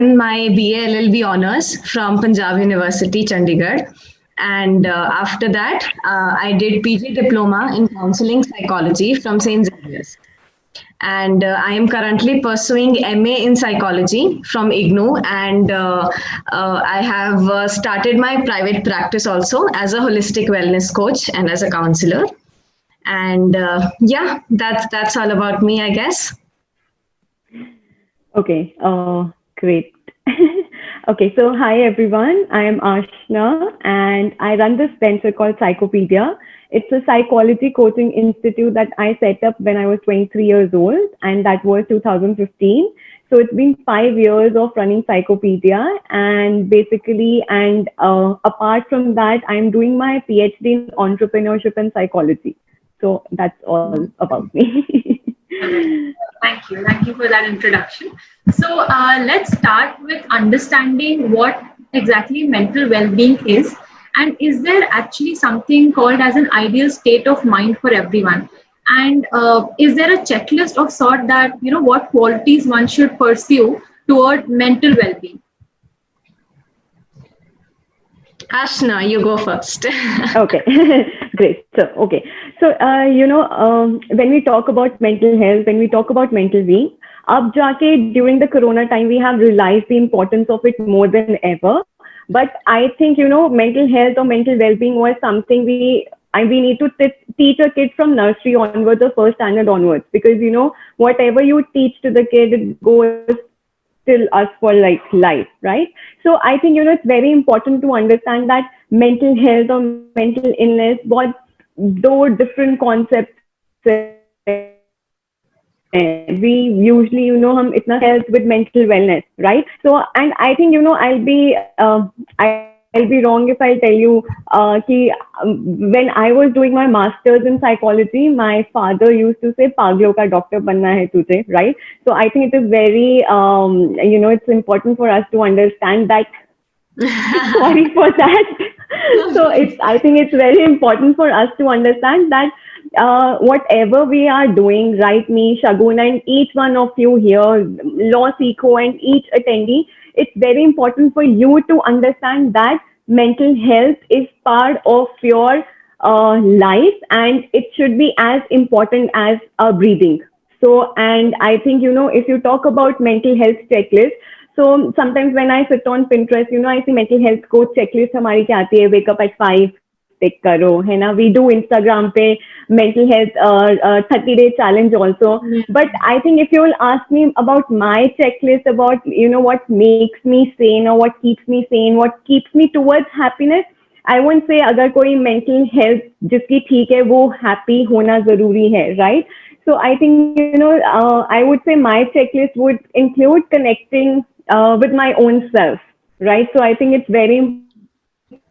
my BA LLB honors from Punjab University, Chandigarh. And after that, I did PG diploma in counseling psychology from St. Xavier's. And I am currently pursuing MA in psychology from IGNOU, and I have started my private practice also as a holistic wellness coach and as a counselor. And yeah, that's all about me, I guess. Okay, great. Okay, so hi everyone. I am Aashna and I run this venture called Psychopedia. It's a psychology coaching institute that I set up when I was 23 years old, and that was 2015. So it's been 5 years of running Psychopedia, and basically, and apart from that, I'm doing my PhD in entrepreneurship and psychology. So that's all about me. All right. Thank you. Thank you for that introduction. So let's start with understanding what exactly mental well-being is, and is there actually something called as an ideal state of mind for everyone? And is there a checklist of sort that, what qualities one should pursue toward mental well-being? Aashna, you go first. Okay, great. So, when we talk about mental health, when we talk about mental being, ab jaake during the Corona time, we have realized the importance of it more than ever. But I think, mental health or mental well-being was something we need to teach a kid from nursery onwards or first standard onwards, because, whatever you teach to the kid, it goes till us for like life, right? So I think, it's very important to understand that mental health or mental illness, what those different concepts we usually, hum itna health with mental wellness, right? So, and I think, I'll be wrong if I tell you when I was doing my master's in psychology, my father used to say, "Paglo ka doctor banna hai tujhe," right? So I think it is very, it's important for us to understand that. Sorry for that. So I think it's very important for us to understand that whatever we are doing, right, me, Shagun, and each one of you here, Law Seeko, and each attendee, it's very important for you to understand that mental health is part of your life, and it should be as important as breathing. So, and I think, if you talk about mental health checklist, so sometimes when I sit on Pinterest, I see mental health coach checklist हमारी क्या आती है, wake up at 5, take karo, है ना? We do Instagram पे mental health 30-day challenge also. Yeah. But I think if you will ask me about my checklist, about what makes me sane or what keeps me sane, what keeps me towards happiness, I won't say अगर कोई mental health जिसकी ठीक है वो happy होना जरूरी है, right? So I think I would say my checklist would include connecting with my own self, right? So I think it's very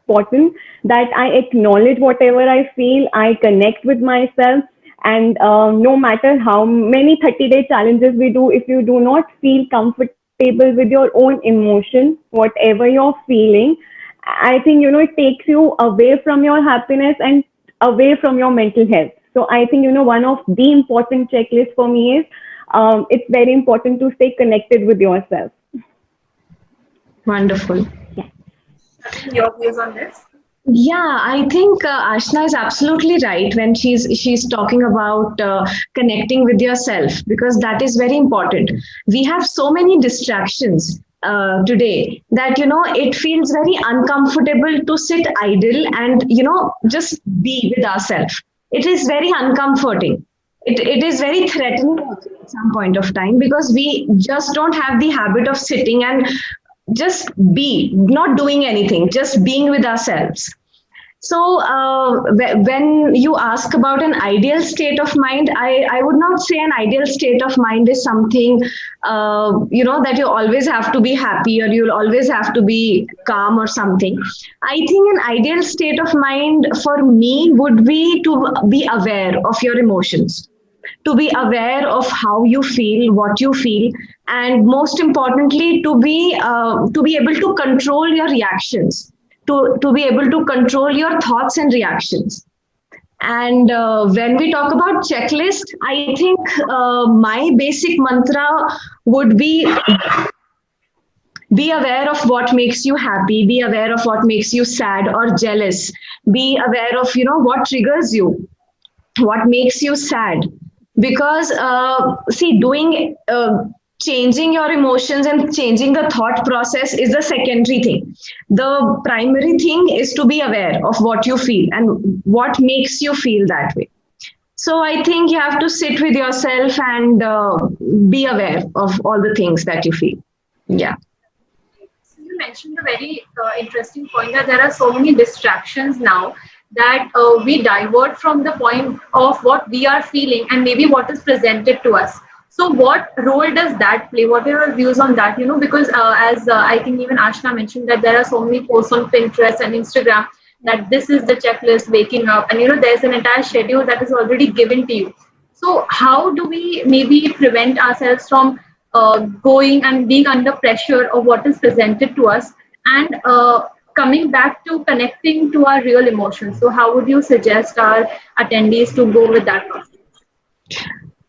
important that I acknowledge whatever I feel, I connect with myself, and no matter how many 30-day challenges we do, if you do not feel comfortable with your own emotion, whatever you're feeling, I think, it takes you away from your happiness and away from your mental health. So I think, one of the important checklists for me is it's very important to stay connected with yourself. Wonderful. Yeah. Your views on this? Yeah, I think Aashna is absolutely right when she's talking about connecting with yourself, because that is very important. We have so many distractions today that it feels very uncomfortable to sit idle and just be with ourselves. It is very uncomforting. It is very threatening at some point of time, because we just don't have the habit of sitting and just not doing anything, just being with ourselves. So when you ask about an ideal state of mind, I would not say an ideal state of mind is something, that you always have to be happy or you'll always have to be calm or something. I think an ideal state of mind for me would be to be aware of your emotions, to be aware of how you feel, what you feel, and most importantly, to be able to control your reactions, to be able to control your thoughts and reactions. And when we talk about checklist, I think my basic mantra would be Be aware of what makes you happy. Be aware of what makes you sad or jealous. Be aware of, what triggers you, what makes you sad. Because, see, doing, changing your emotions and changing the thought process is the secondary thing. The primary thing is to be aware of what you feel and what makes you feel that way. So I think you have to sit with yourself and be aware of all the things that you feel. Yeah. So you mentioned a very interesting point that there are so many distractions now that we divert from the point of what we are feeling and maybe what is presented to us. So what role does that play? What are your views on that? Because as I think even Aashna mentioned that there are so many posts on Pinterest and Instagram that this is the checklist, waking up, and there's an entire schedule that is already given to you. So how do we maybe prevent ourselves from going and being under pressure of what is presented to us, and coming back to connecting to our real emotions? So how would you suggest our attendees to go with that process?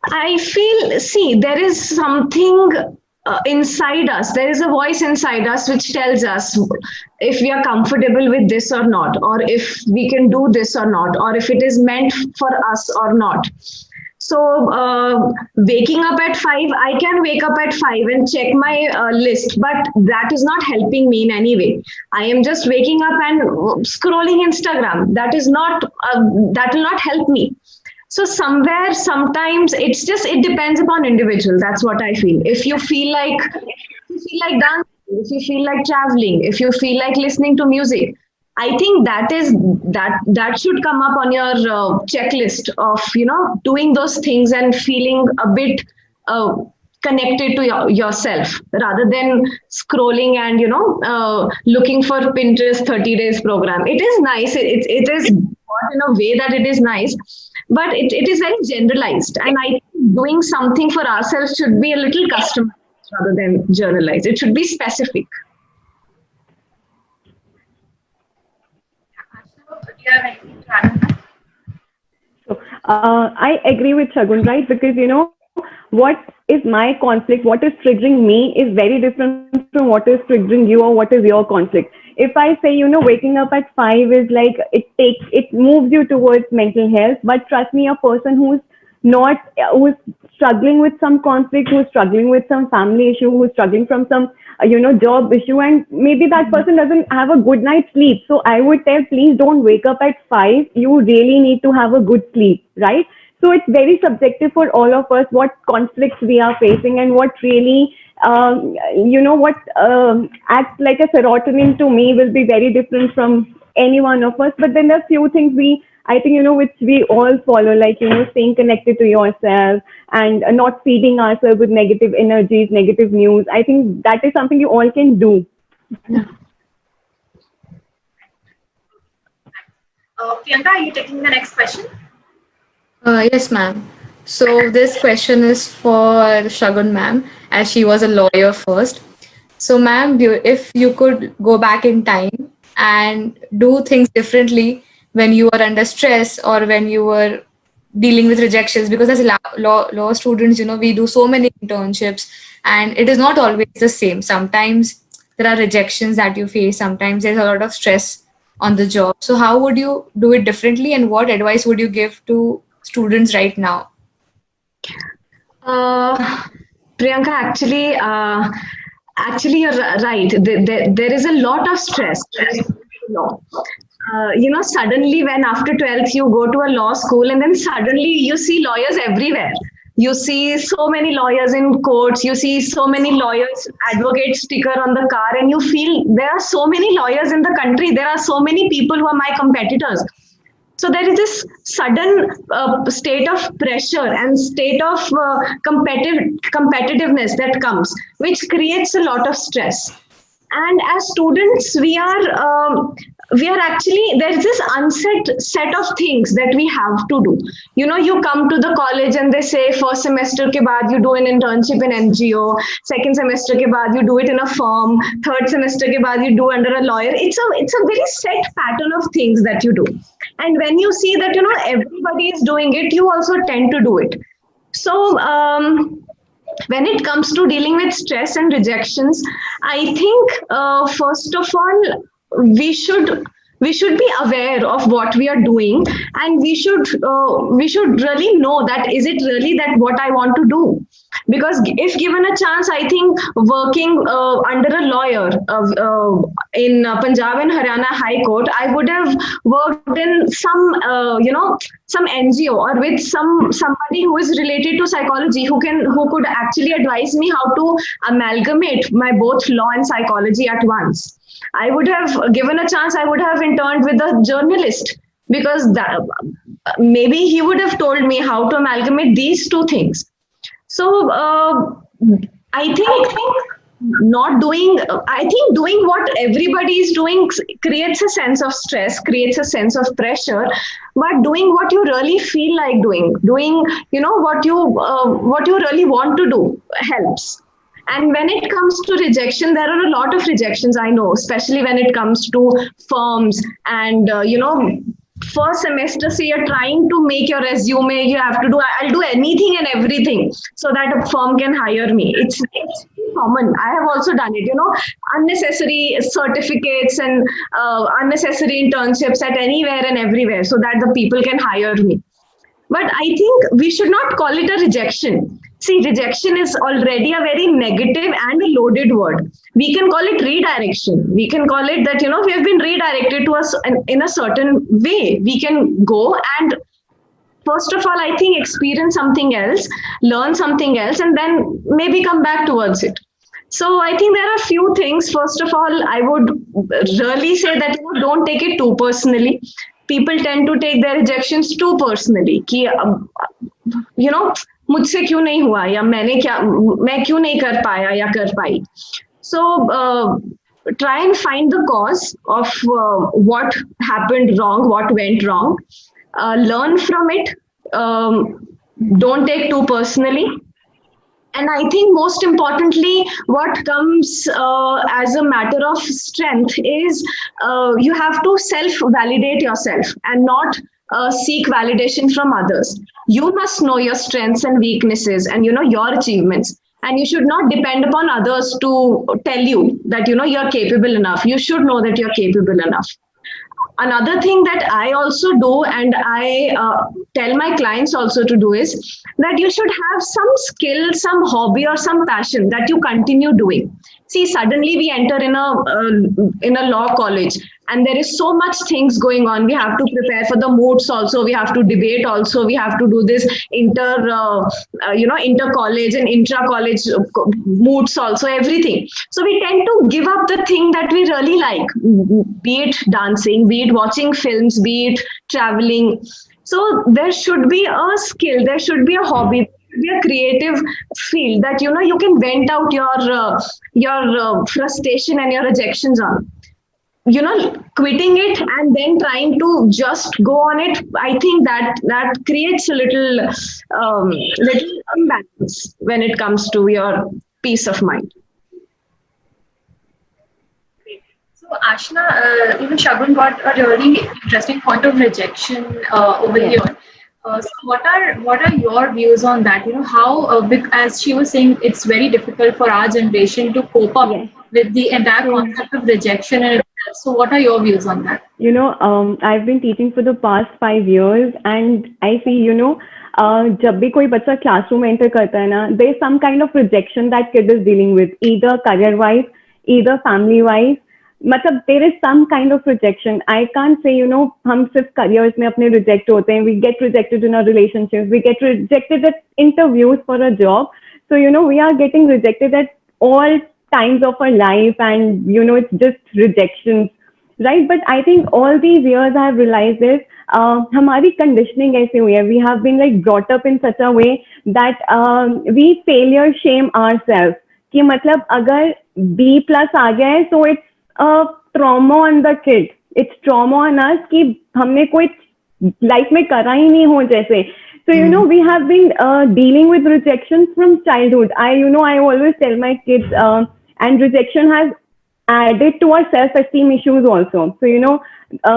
I feel, see, there is something inside us. There is a voice inside us which tells us if we are comfortable with this or not, or if we can do this or not, or if it is meant for us or not. So, waking up at 5, I can wake up at 5 and check my list, but that is not helping me in any way. I am just waking up and scrolling Instagram. That is not, that will not help me. So somewhere, sometimes it depends upon individual. That's what I feel. If you feel like dancing, if you feel like traveling, if you feel like listening to music, I think that should come up on your checklist of doing those things and feeling a bit connected to yourself rather than scrolling and looking for Pinterest 30 days program. It is nice. It is in a way that it is nice, but it is very generalized, and I think doing something for ourselves should be a little customized rather than generalized. It should be specific. Do you have anything to add on that? So, I agree with Shagun, right? Because what is my conflict, what is triggering me is very different from what is triggering you or what is your conflict. If I say, waking up at 5 is like, it moves you towards mental health, but trust me, a person who's struggling with some conflict, who's struggling with some family issue, who's struggling from some, job issue, and maybe that person doesn't have a good night's sleep. So I would tell, please don't wake up at 5. You really need to have a good sleep, right? So it's very subjective for all of us what conflicts we are facing and what really, what acts like a serotonin to me will be very different from any one of us. But then there are few things I think, which we all follow, like, staying connected to yourself and not feeding ourselves with negative energies, negative news. I think that is something you all can do. Priyanka, are you taking the next question? Yes, ma'am. So this question is for Shagun, ma'am, as she was a lawyer first. So, ma'am, if you could go back in time and do things differently when you were under stress or when you were dealing with rejections, because as law students, we do so many internships and it is not always the same. Sometimes there are rejections that you face. Sometimes there's a lot of stress on the job. So how would you do it differently, and what advice would you give to students right now? Priyanka, actually, you're right. There is a lot of stress. Suddenly when after 12th you go to a law school and then suddenly you see lawyers everywhere. You see so many lawyers in courts, you see so many lawyers, advocate sticker on the car, and you feel there are so many lawyers in the country. There are so many people who are my competitors. So there is this sudden state of pressure and state of competitiveness that comes, which creates a lot of stress. And as students, we are actually, there is this unset set of things that we have to do. You come to the college and they say first semester ke baad you do an internship in NGO, second semester ke baad you do it in a firm, third semester ke baad you do under a lawyer. It's a very set pattern of things that you do. And when you see that everybody is doing it, you also tend to do it. So when it comes to dealing with stress and rejections, I think first of all we should we should be aware of what we are doing, and we should really know that is it really that what I want to do. Because if given a chance, I think working under a lawyer in Punjab and Haryana High Court, I would have worked in some some NGO or with somebody who is related to psychology, who could actually advise me how to amalgamate my both law and psychology at once. I would have given a chance. I would have interned with a journalist, because maybe he would have told me how to amalgamate these two things. So I think not doing, I think doing what everybody is doing creates a sense of stress, creates a sense of pressure. But doing what you really feel like doing what you really want to do helps. And when it comes to rejection, there are a lot of rejections, I know, especially when it comes to firms and first semester, so you're trying to make your resume, you have to do, I'll do anything and everything so that a firm can hire me. It's common. I have also done it, unnecessary certificates and unnecessary internships at anywhere and everywhere so that the people can hire me. But I think we should not call it a rejection. See, rejection is already a very negative and a loaded word. We can call it redirection. We can call it that, we have been redirected to us in a certain way. We can go and, first of all, I think experience something else, learn something else, and then maybe come back towards it. So I think there are a few things. First of all, I would really say that don't take it too personally. People tend to take their rejections too personally. कि मुझसे क्यों नहीं हुआ, या मैं क्यों नहीं कर पाया या कर पाई. So try and find the cause of what happened wrong, what went wrong. Learn from it. Don't take too personally. And I think most importantly, what comes as a matter of strength is you have to self-validate yourself and not seek validation from others. You must know your strengths and weaknesses and your achievements. And you should not depend upon others to tell you that you're capable enough. You should know that you're capable enough. Another thing that I also do, and I tell my clients also to do, is that you should have some skill, some hobby or some passion that you continue doing. See, suddenly we enter in a law college, and there is so much things going on. We have to prepare for the moots also. We have to debate also. We have to do this inter college and intra college moots also, everything. So we tend to give up the thing that we really like, be it dancing, be it watching films, be it traveling. So there should be a skill, there should be a hobby, be a creative field that you can vent out your frustration and your rejections on. Quitting it and then trying to just go on it, I think that creates a little imbalance when it comes to your peace of mind. So Aashna, even Shagun got a really interesting point of rejection over here. So what are your views on that? How as she was saying, it's very difficult for our generation to cope up with the entire concept of rejection. And so what are your views on that? I've been teaching for the past 5 years, and I see, जब भी कोई बच्चा classroom enter करता है ना, there is some kind of rejection that kid is dealing with, either career wise, either family wise. मतलब there is some kind of rejection. I can't say, हम सिर्फ careers में अपने reject होते हैं. We get rejected in our relationships. We get rejected at interviews for a job. So, we are getting rejected at all times of our life, and, it's just rejections, right? But I think all these years I have realized this, हमारी conditioning ऐसी हुई है. We have been like brought up in such a way that we failure shame ourselves. कि मतलब अगर B+ आ गया है, so it's a trauma on the kid. It's trauma on us कि हमने कोई life में करा ही नहीं हो जैसे. So, we have been dealing with rejection from childhood. I always tell my kids, and rejection has added to our self-esteem issues also. So,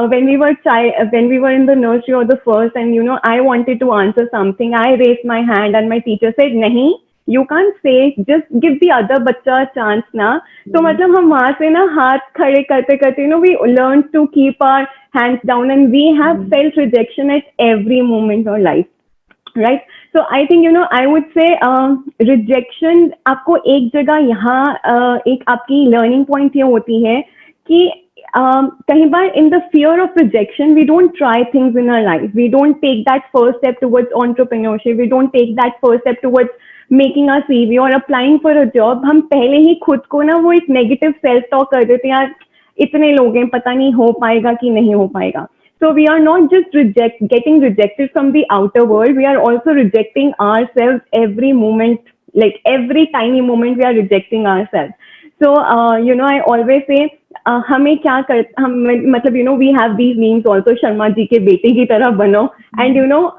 when we were in the nursery or the first, and I wanted to answer something, I raised my hand and my teacher said, nahi, you can't say just give the other bachcha a chance na. So matlab hum wahan se na haath khade karte karte, you know, we learned to keep our hands down, and we have felt rejection at every moment of life, right? So I think, you know, I would say rejection आपको एक जगह यहाँ एक आपकी learning point ये होती है कि कहीं बार in the fear of rejection we don't try things in our life, we don't take that first step towards entrepreneurship, we don't take that first step towards making our CV or applying for a job. हम पहले ही खुद को ना वो एक negative self talk कर देते हैं, यार इतने लोग हैं, पता नहीं हो पाएगा कि नहीं हो पाएगा. So we are not just getting rejected from the outer world, we are also rejecting ourselves every moment, like every tiny moment we are rejecting ourselves. So you know, I always say हमें क्या कर हम मतलब, you know, we have these memes also, Sharma ji के बेटे की तरह बनो, and you know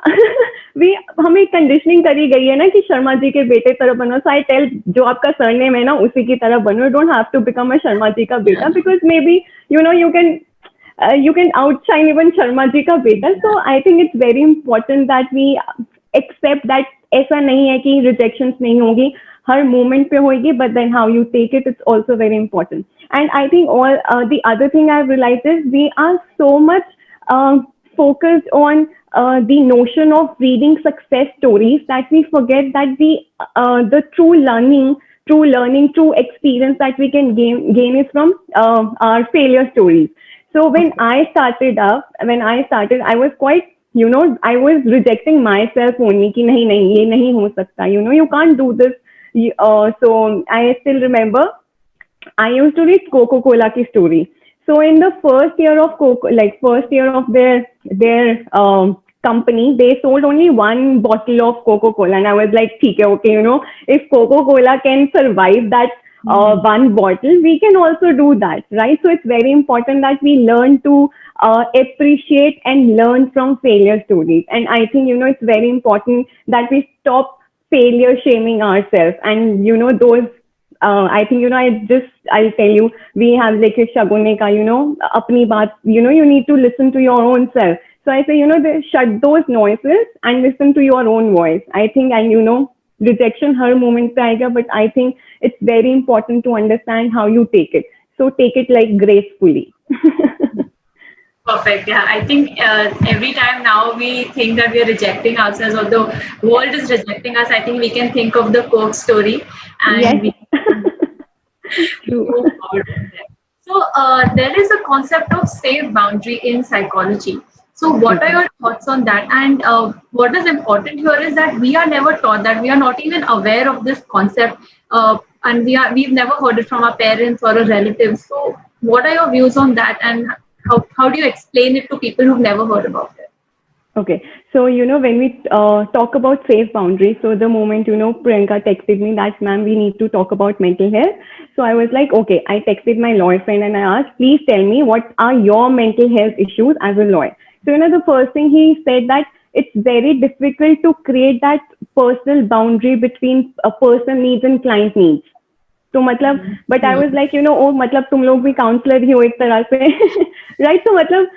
we हमें कंडीशनिंग करी गई है ना कि शर्मा जी के बेटे तरह बनो. So I tell, जो आपका सरनेम है ना उसी की तरह बनो, you don't have to become a Sharma ji का बेटा, because maybe, you know, you can outshine even Sharma ji ka beta. So I think it's very important that we accept that ऐसा नहीं है कि rejections नहीं होगी, हर moment पे होगी, but then how you take it, it's also very important. And I think all the other thing I've realized is we are so much focused on the notion of reading success stories that we forget that the true learning, true experience that we can gain is from our failure stories. So when I started, I was quite, you know, I was rejecting myself only कि नहीं नहीं ये नहीं हो सकता, you know, you can't do this. So I still remember I used to read Coca-Cola की story. So in the first year of their company, they sold only one bottle of Coca-Cola, and I was like, ठीक है, okay, you know, if Coca-Cola can survive that one bottle, we can also do that, right? So it's very important that we learn to appreciate and learn from failure stories. And I think, you know, it's very important that we stop failure shaming ourselves. And, you know, those, I think, you know, I'll tell you, we have like a Shagun ne ka, you know, apni baat, you know, you need to listen to your own self. So I say, you know, shut those noises and listen to your own voice. I think, and you know, rejection her moment पे आएगा, but I think it's very important to understand how you take it. So take it like gracefully. Perfect. Yeah, I think every time now we think that we are rejecting ourselves or the world is rejecting us, I think we can think of the Coke story and Yes. we move forward from there. So there is a concept of safe boundary in psychology. So what are your thoughts on that? And what is important here is that we are never taught that, we are not even aware of this concept, and we've never heard it from our parents or our relatives. So what are your views on that, and how do you explain it to people who've never heard about it? Okay, so you know, when we talk about safe boundaries, so the moment, you know, Priyanka texted me that, ma'am, we need to talk about mental health. So I was like, okay, I texted my lawyer friend and I asked, please tell me what are your mental health issues as a lawyer. So, you know, the first thing he said that it's very difficult to create that personal boundary between a person needs and client needs. So मतलब, but I was like, you know, oh, मतलब तुम लोग भी counselor ही हो एक तरह से, right? So मतलब,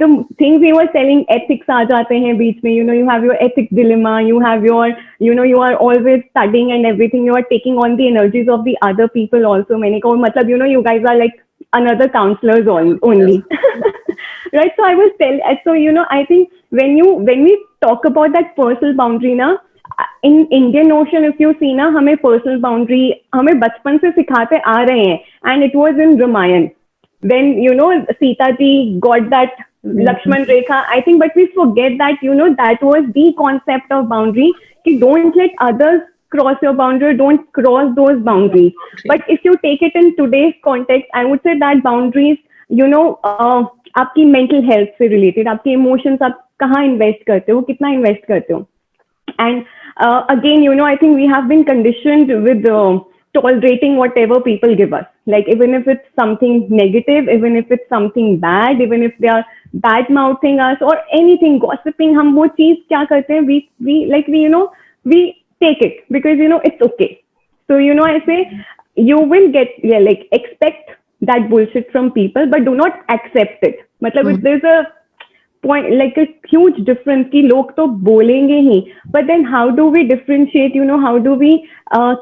the things he was telling, ethics आ जाते हैं बीच में, you know, you have your ethics dilemma, you have your, you know, you are always studying and everything, you are taking on the energies of the other people also. मैंने कहा मतलब, you know, you guys are like another counselors only. Right? So I was so you know, I think when we talk about that personal boundary na, in Indian Ocean, if you see na, हमें personal boundary हमें बचपन से सिखाते आ रहे हैं, and it was in Ramayana when, you know, Sita ji got that Lakshman Rekha, I think, but we forget that, you know, that was the concept of boundary, कि don't let others cross your boundary, don't cross those boundaries. But if you take it in today's context, I would say that boundaries, you know, आपकी mental health से related, आपके emotions आप कहाँ invest करते हो, कितना invest करते हो. And again, you know, I think we have been conditioned with tolerating whatever people give us. Like, even if it's something negative, even if it's something bad, even if they are bad mouthing us or anything, gossiping, हम वो चीज क्या करते हैं? We take it because, you know, it's okay. So, you know, I say you will get, like, expect that bullshit from people, but do not accept it. Matlab, if there's a point, like a huge difference कि लोग तो बोलेंगे ही, but then how do we differentiate, how do we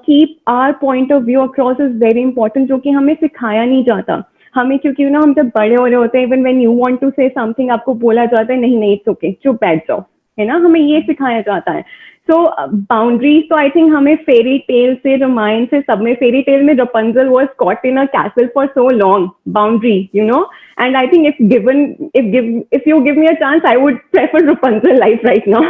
keep our point of view across is very important, जो कि हमें सिखाया नहीं जाता हमें, क्योंकि हम जब बड़े हो रहे होते हैं, even when you want to say something, आपको बोला जाता है नहीं नहीं इट्स ओके, चुप बैठ जाओ, है ना, हमें ये सिखाया जाता है. सो बाउंड्रीज तो आई थिंक हमें फेरी टेल से, रामायण से, सब में, फेरी टेल में Rapunzel was caught in a castle for so long, boundary, and I think if you give me a chance I would prefer Rapunzel life right now.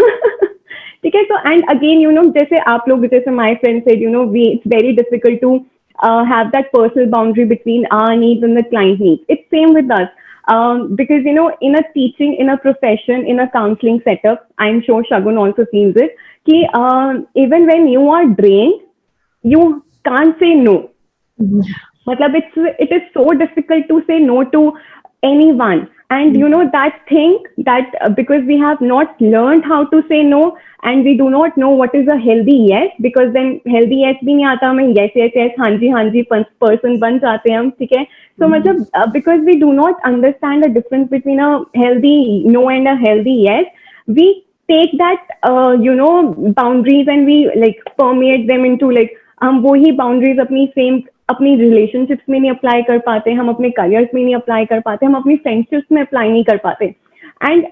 ठीक है. तो and again जैसे आप लोग, जैसे my friend said, we it's very difficult to have that personal boundary between our needs and the client needs. It's same with us. Because in a teaching, in a profession, in a counseling setup, I'm sure Shagun also feels it, ki even when you are drained, you can't say no. Matlab it is so difficult to say no to anyone, and that thing that because we have not learned how to say no, and we do not know what is a healthy yes, because then healthy yes bhi nahi aata hमें, yes haan ji person ban jate hain हम, ठीक है. So matlab because we do not understand the difference between a healthy no and a healthy yes, we take that boundaries and we like permeate them into like हम वो ही boundaries अपनी relationships में नहीं apply कर पाते, हम अपने careers में नहीं अप्लाई कर पाते, हम अपनी फ्रेंडशिप्स में अप्लाई नहीं कर पाते. And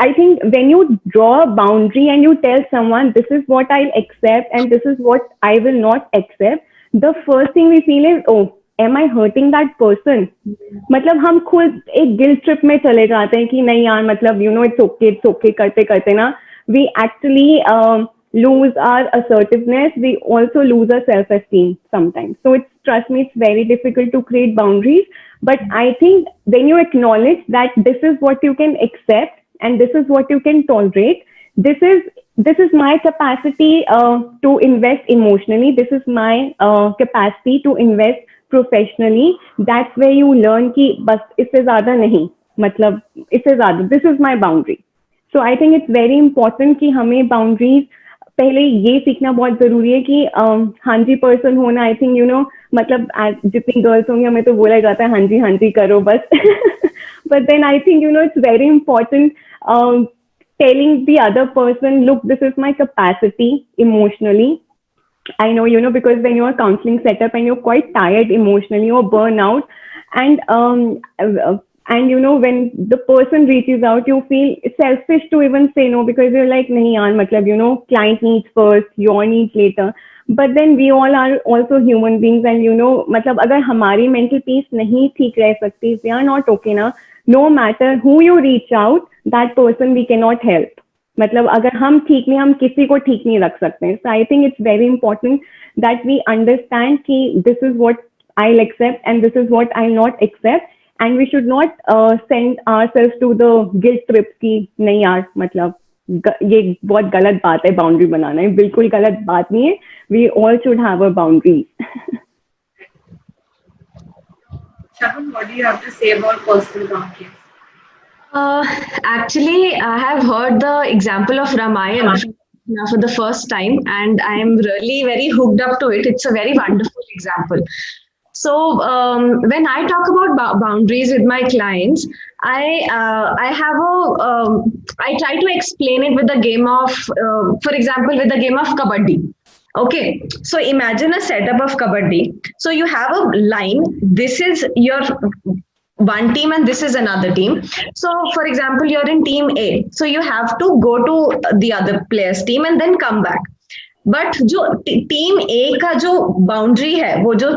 I think when you draw a boundary and you tell someone this is what I'll accept and this is what I will not accept, the first thing we feel is, oh, am I hurting that person? मतलब हम खुद एक guilt trip में चले जाते हैं कि नहीं यार, मतलब it's okay करते करते ना we actually lose our assertiveness, we also lose our self-esteem sometimes. So trust me, it's very difficult to create boundaries. But I think when you acknowledge that this is what you can accept and this is what you can tolerate, this is my capacity to invest emotionally. This is my capacity to invest professionally. That's where you learn कि बस इससे ज़्यादा नहीं, मतलब इससे ज़्यादा. This is my boundary. So I think it's very important कि हमें boundaries पहले ये सीखना बहुत जरूरी है कि हाँ जी पर्सन होना. आई थिंक मतलब जितनी गर्ल्स होंगी हमें तो बोला जाता है हाँ जी करो बस. But then I think it's very important telling the other person, look, this is my capacity emotionally. I know, because when you're counseling setup and you're quite tired emotionally or burn out, and when the person reaches out, you feel selfish to even say no, because you're like, nahi yaar, matlab, client needs first, your needs later. But then we all are also human beings, and matlab agar hamari mental peace nahi theek reh sakti, if we are not okay na, no matter who you reach out, that person we cannot help. मतलब अगर हम ठीक नहीं, हम किसी को ठीक नहीं रख सकते. So I think it's very important that we understand कि this is what I'll accept and this is what I'll not accept, and we should not send ourselves to the guilt trip कि नहीं यार, मतलब ये बहुत गलत बात है बाउंड्री बनाना. है बिल्कुल गलत बात नहीं है. We all should have a boundary. Shagun, what do you have to say about personal boundaries? Actually, I have heard the example of Ramayana for the first time, and I am really very hooked up to it. It's a very wonderful example. So when I talk about boundaries with my clients, I try to explain it with the game of, for example, with the game of kabaddi. Okay, so imagine a setup of kabaddi. So you have a line. This is your one team and this is another team. So for example, you're in team A. So you have to go to the other player's team and then come back. But जो team A का जो boundary है, वो जो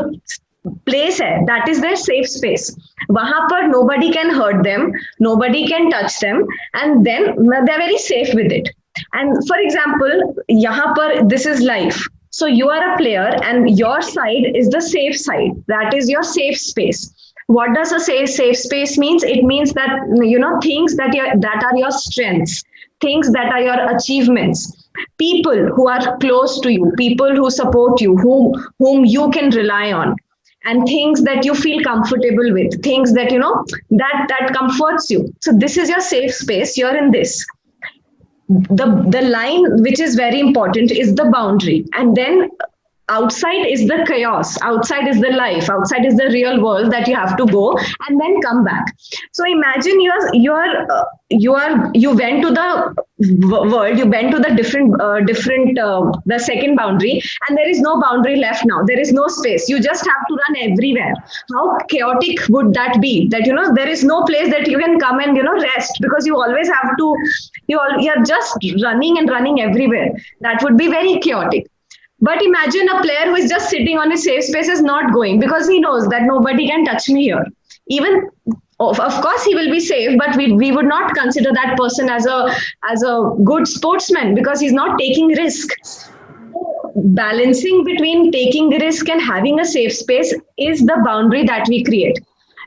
place है, that is their safe space. वहाँ पर nobody can hurt them, nobody can touch them, and then they're very safe with it. And for example, यहाँ पर this is life. So you are a player and your side is the safe side. That is your safe space. What does a safe space means? It means that, things that are your strengths, things that are your achievements, people who are close to you, people who support you, whom you can rely on, and things that you feel comfortable with, things that, that comforts you. So this is your safe space. You're in this. The line which is very important is the boundary. And then outside is the chaos, outside is the life, outside is the real world that you have to go and then come back. So imagine you went to the world, you went to the different the second boundary, and there is no boundary left now, there is no space, you just have to run everywhere. How chaotic would that be, that there is no place that you can come and rest, because you always have to, you're just running and running everywhere. That would be very chaotic. But imagine a player who is just sitting on his safe space, is not going, because he knows that nobody can touch me here. Even, of course, he will be safe, but we would not consider that person as a good sportsman, because he's not taking risk. Balancing between taking risk and having a safe space is the boundary that we create.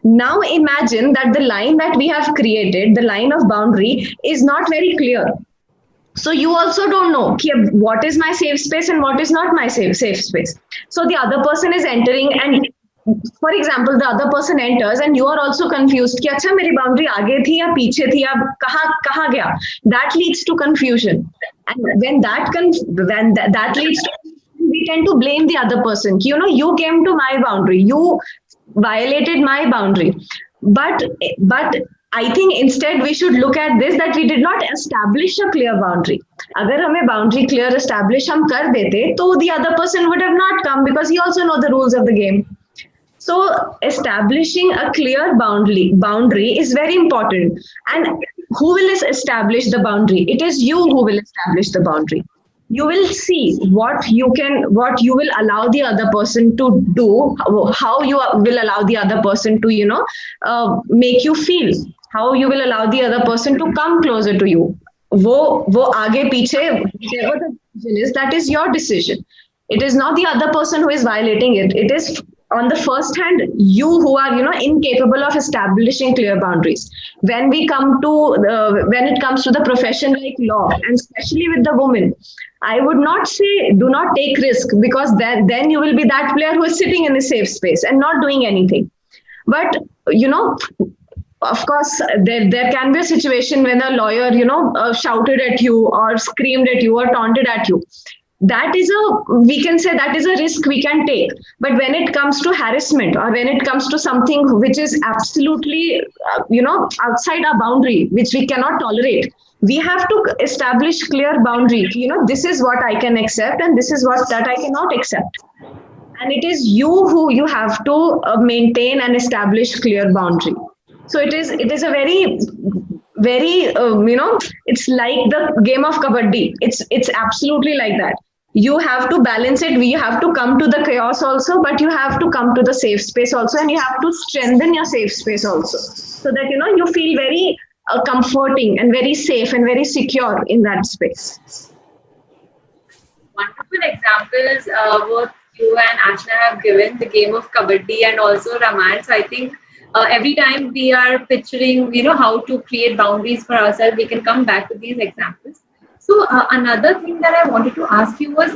Now imagine that the line that we have created, the line of boundary, is not very clear. So you also don't know what is my safe space and what is not my safe space. So the other person is entering, and for example, the other person enters and you are also confused कि अच्छा मेरी boundary आगे थी या पीछे थी, अब कहाँ गया. That leads to confusion, and when that leads to, we tend to blame the other person. You came to my boundary, you violated my boundary, but I think instead we should look at this, that we did not establish a clear boundary. अगर हमें boundary clear establish हम कर देते, तो the other person would have not come, because he also know the rules of the game. So establishing a clear boundary is very important. And who will establish the boundary? It is you who will establish the boundary. You will see what you will allow the other person to do, how you will allow the other person to make you feel, how you will allow the other person to come closer to you. वो आगे पीछे, whatever the decision is, that is your decision. It is not the other person who is violating it. It is, on the first hand, you who are incapable of establishing clear boundaries. When it comes to the profession like law, and especially with the women, I would not say do not take risk, because then you will be that player who is sitting in a safe space and not doing anything. But of course, there can be a situation when a lawyer shouted at you or screamed at you or taunted at you. We can say that is a risk we can take. But when it comes to harassment, or when it comes to something which is absolutely, outside our boundary, which we cannot tolerate, we have to establish clear boundary. This is what I can accept and this is what that I cannot accept. And it is you have to maintain and establish clear boundary. So it is a very, very, it's like the game of kabaddi. It's absolutely like that. You have to balance it. We have to come to the chaos also, but you have to come to the safe space also, and you have to strengthen your safe space also, so that you feel very comforting and very safe and very secure in that space. Wonderful examples what you and Aashna have given, the game of kabaddi and also romance. I think every time we are picturing, how to create boundaries for ourselves, we can come back to these examples. So another thing that I wanted to ask you was,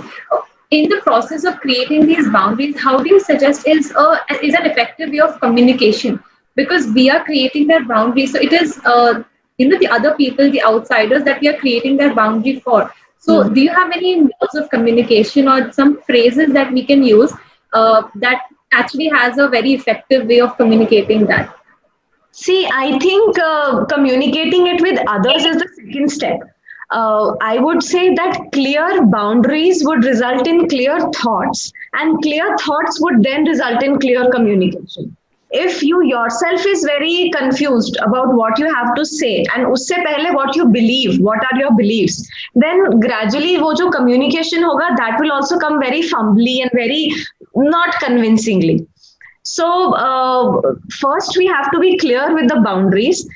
in the process of creating these boundaries, how do you suggest is an effective way of communication? Because we are creating that boundary, so it is the other people, the outsiders, that we are creating that boundary for. So do you have any modes of communication or some phrases that we can use that actually has a very effective way of communicating that? See, I think communicating it with others is the second step. I would say that clear boundaries would result in clear thoughts, and clear thoughts would then result in clear communication. If you yourself is very confused about what you have to say, and usse pehle what you believe, what are your beliefs, then gradually wo jo communication hoga, that will also come very fumbly and very not convincingly. So first we have to be clear with the boundaries.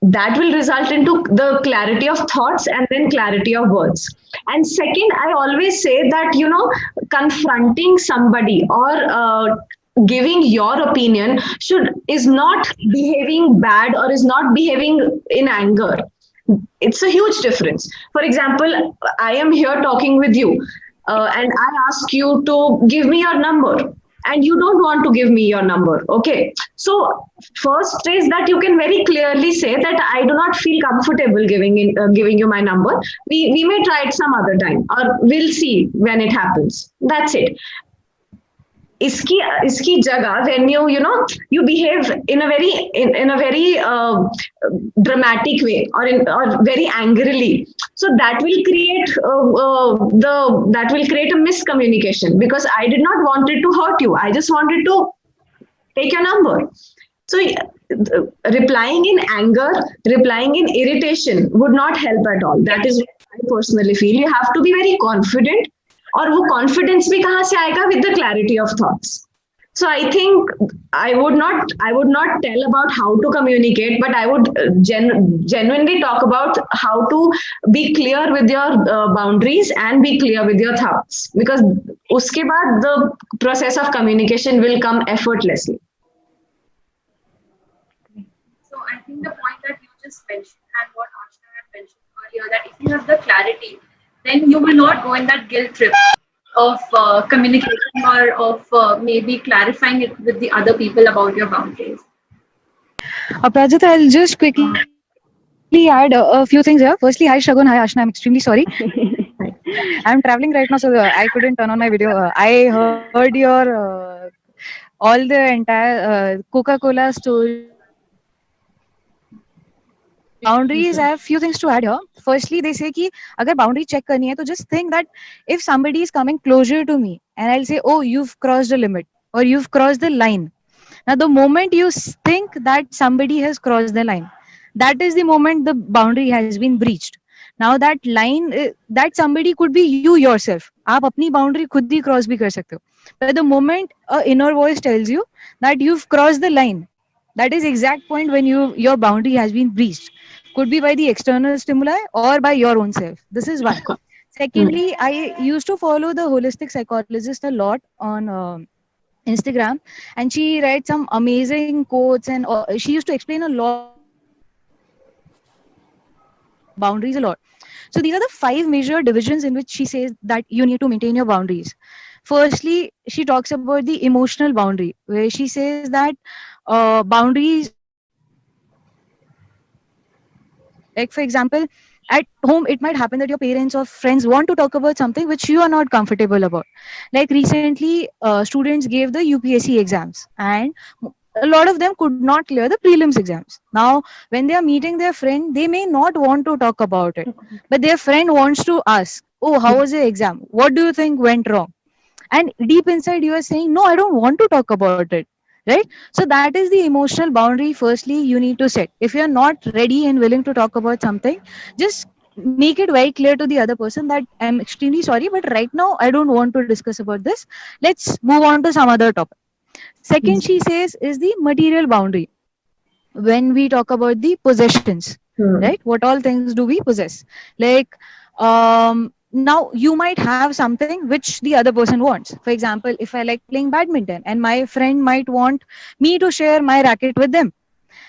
That will result into the clarity of thoughts and then clarity of words. And second, I always say that, confronting somebody or giving your opinion is not behaving bad or is not behaving in anger. It's a huge difference. For example, I am here talking with you and I ask you to give me your number, and you don't want to give me your number. Okay. So first is that you can very clearly say that I do not feel comfortable giving you my number. We may try it some other time, or we'll see when it happens. That's it. इसकी जगह when you behave in a very dramatic way, or very angrily, so that will create a miscommunication, because I did not wanted to hurt you, I just wanted to take your number. So replying in anger, replying in irritation would not help at all. That is what I personally feel. You have to be very confident, और वो confidence भी कहाँ से आएगा? With the clarity of thoughts. So I think I would not tell about how to communicate, but I would genuinely talk about how to be clear with your boundaries and be clear with your thoughts, because उसके बाद the process of communication will come effortlessly. So I think the point that you just mentioned and what Aashna had mentioned earlier, that if you have the clarity, then you will not go in that guilt trip of communicating or of maybe clarifying it with the other people about your boundaries. Aprajita, I'll just quickly add a few things here. Firstly, hi Shagun, hi Aashna. I'm extremely sorry. I'm traveling right now, so I couldn't turn on my video. I heard your all the entire Coca-Cola story. Boundaries, I have few things to add here. Firstly, they say कि अगर boundary check करनी है, तो just think that if somebody is coming closer to me and I'll say, oh, you've crossed a limit or you've crossed the line. Now, the moment you think that somebody has crossed the line, that is the moment the boundary has been breached. Now, that line, that somebody could be you yourself. आप अपनी boundary खुद ही cross भी कर सकते हो. But the moment a inner voice tells you that you've crossed the line, that is exact point when your boundary has been breached. Could be by the external stimuli or by your own self. This is one. Secondly, I used to follow the holistic psychologist a lot on Instagram, and she writes some amazing quotes, and she used to explain a lot boundaries a lot. So these are the 5 major divisions in which she says that you need to maintain your boundaries. Firstly, she talks about the emotional boundary, where she says that boundaries, like for example, at home it might happen that your parents or friends want to talk about something which you are not comfortable about. Like recently, students gave the UPSC exams, and a lot of them could not clear the prelims exams. Now, when they are meeting their friend, they may not want to talk about it, but their friend wants to ask, oh, how was the exam? What do you think went wrong? And deep inside you are saying, no, I don't want to talk about it, right? So that is the emotional boundary. Firstly, you need to set. If you're not ready and willing to talk about something, just make it very clear to the other person that I'm extremely sorry, but right now I don't want to discuss about this. Let's move on to some other topic. Second, she says, is the material boundary. When we talk about the possessions, right? What all things do we possess? Like, now you might have something which the other person wants. For example, if I like playing badminton and my friend might want me to share my racket with them,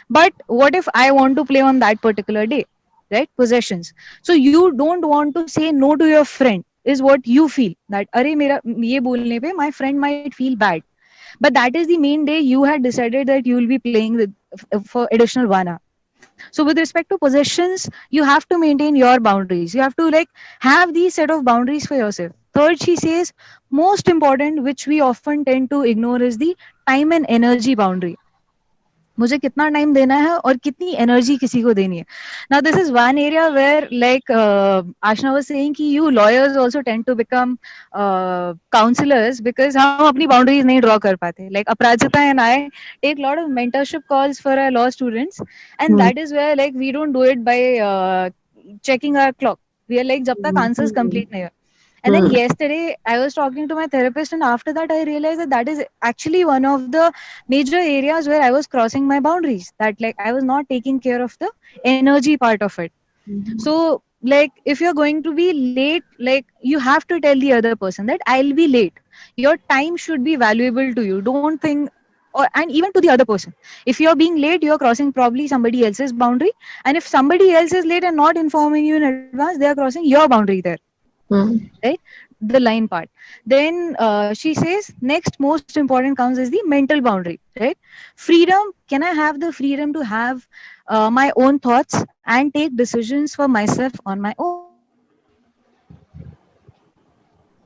but what if I want to play on that particular day, right? Possessions. So you don't want to say no to your friend, is what you feel, that अरे मेरा ये बोलने पे my friend might feel bad, but that is the main day you had decided that you will be playing for additional 1 hour. So with respect to possessions, you have to maintain your boundaries. You have to like have these set of boundaries for yourself. Third, she says, most important, which we often tend to ignore, is the time and energy boundary. मुझे कितना time देना है और कितनी energy किसी को देनी है. Now this is one area where like Aashna was saying कि you lawyers also tend to become counselors because हम अपनी boundaries नहीं draw कर पाते. Like Aprajita and I take a lot of mentorship calls for our law students, and that is where like we don't do it by checking our clock. We are like जब तक answers complete नहीं है. And then yesterday, I was talking to my therapist, and after that, I realized that that is actually one of the major areas where I was crossing my boundaries. That like I was not taking care of the energy part of it. So, like if you're going to be late, like you have to tell the other person that I'll be late. Your time should be valuable to you. Don't think. And even to the other person, if you're being late, you're crossing probably somebody else's boundary, and if somebody else is late and not informing you in advance, they are crossing your boundary there. Right, the line part. Then she says next most important comes is the mental boundary, right? Freedom. Can I have the freedom to have my own thoughts and take decisions for myself on my own?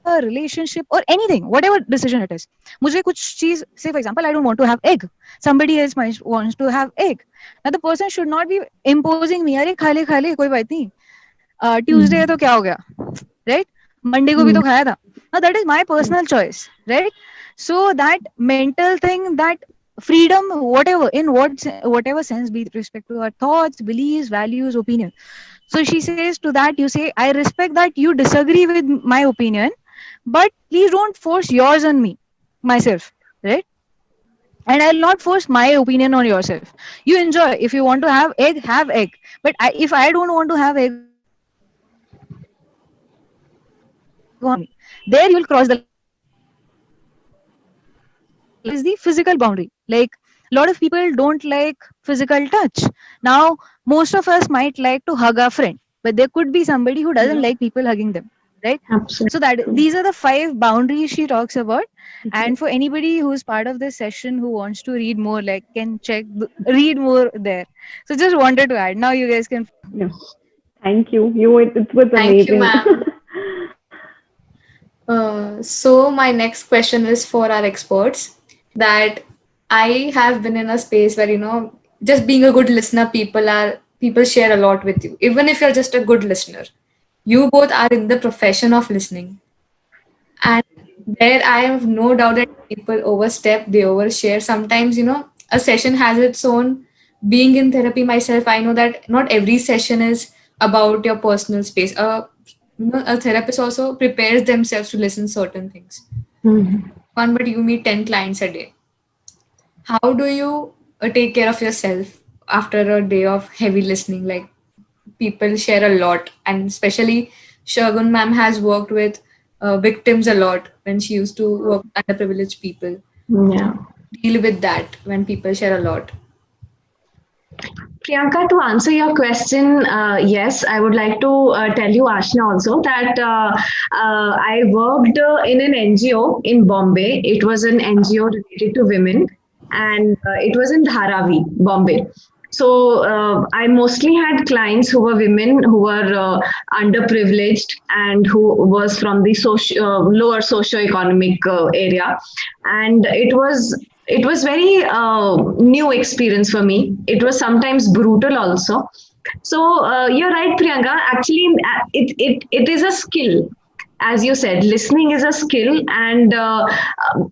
a relationship or anything, whatever decision it is. मुझे कुछ चीज, say for example, I don't want to have egg. Somebody else might wants to have egg. Now the person should not be imposing me. अरे खा ले कोई बात नहीं. Tuesday है तो क्या हो गया, right? Monday को भी तो खाया था. Now that is my personal choice, right? So that mental thing, that freedom, whatever, in whatever sense, be with respect to our thoughts, beliefs, values, opinion. So she says to that, you say, I respect that you disagree with my opinion, but please don't force yours on me, myself, right? And I'll not force my opinion on yourself. You enjoy. If you want to have egg, have egg. But if I don't want to have egg on me, there you'll cross the is the physical boundary. Like a lot of people don't like physical touch. Now, most of us might like to hug our friend, but there could be somebody who doesn't like people hugging them, right? Absolutely. So that these are the 5 boundaries she talks about. And for anybody who's part of this session who wants to read more, like can read more there. So just wanted to add. Now you guys can. Yeah. Thank you. It was Thank you, amazing. ma'am. So my next question is for our experts, that I have been in a space where, just being a good listener, people share a lot with you. Even if you're just a good listener, you both are in the profession of listening. And there I have no doubt that people overstep, they overshare. Sometimes, a session has its own. Being in therapy myself, I know that not every session is about your personal space. A therapist also prepares themselves to listen certain things. But you meet 10 clients a day. How do you take care of yourself after a day of heavy listening? Like, people share a lot, and especially Shagun ma'am has worked with victims a lot when she used to work with underprivileged people. Yeah. Deal with that when people share a lot. Priyanka, to answer your question, yes, I would like to tell you, Aashna, also that I worked in an NGO in Bombay. It was an NGO related to women, and it was in Dharavi, Bombay. So I mostly had clients who were women, who were underprivileged, and who was from the lower socio-economic area, and it was very new experience for me. It was sometimes brutal also. So you're right, Priyanka. Actually, it is a skill. As you said, listening is a skill, and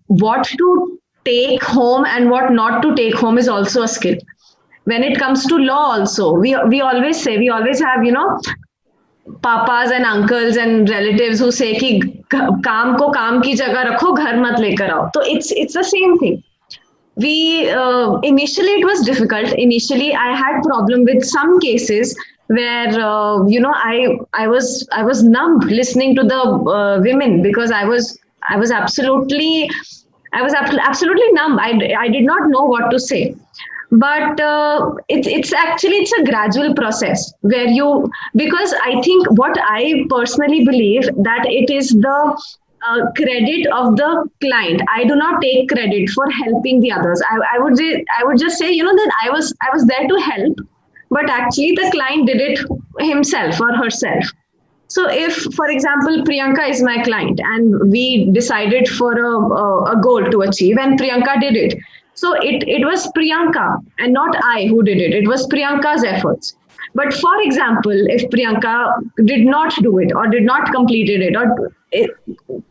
what to take home and what not to take home is also a skill. When it comes to law also, we always say, we always have, papas and uncles and relatives who say कि काम को काम की जगह रखो, घर मत लेकर आओ. So it's the same thing. We initially it was difficult. Initially I had problem with some cases where I was numb listening to the women, because I was absolutely numb. I did not know what to say. But it's a gradual process where because I think what I personally believe that it is the credit of the client. I do not take credit for helping the others. I would just say, that I was there to help, but actually the client did it himself or herself. So if, for example, Priyanka is my client and we decided for a goal to achieve, and Priyanka did it. So it was Priyanka and not I who did it. It was Priyanka's efforts. But for example, if Priyanka did not do it or did not completed it, or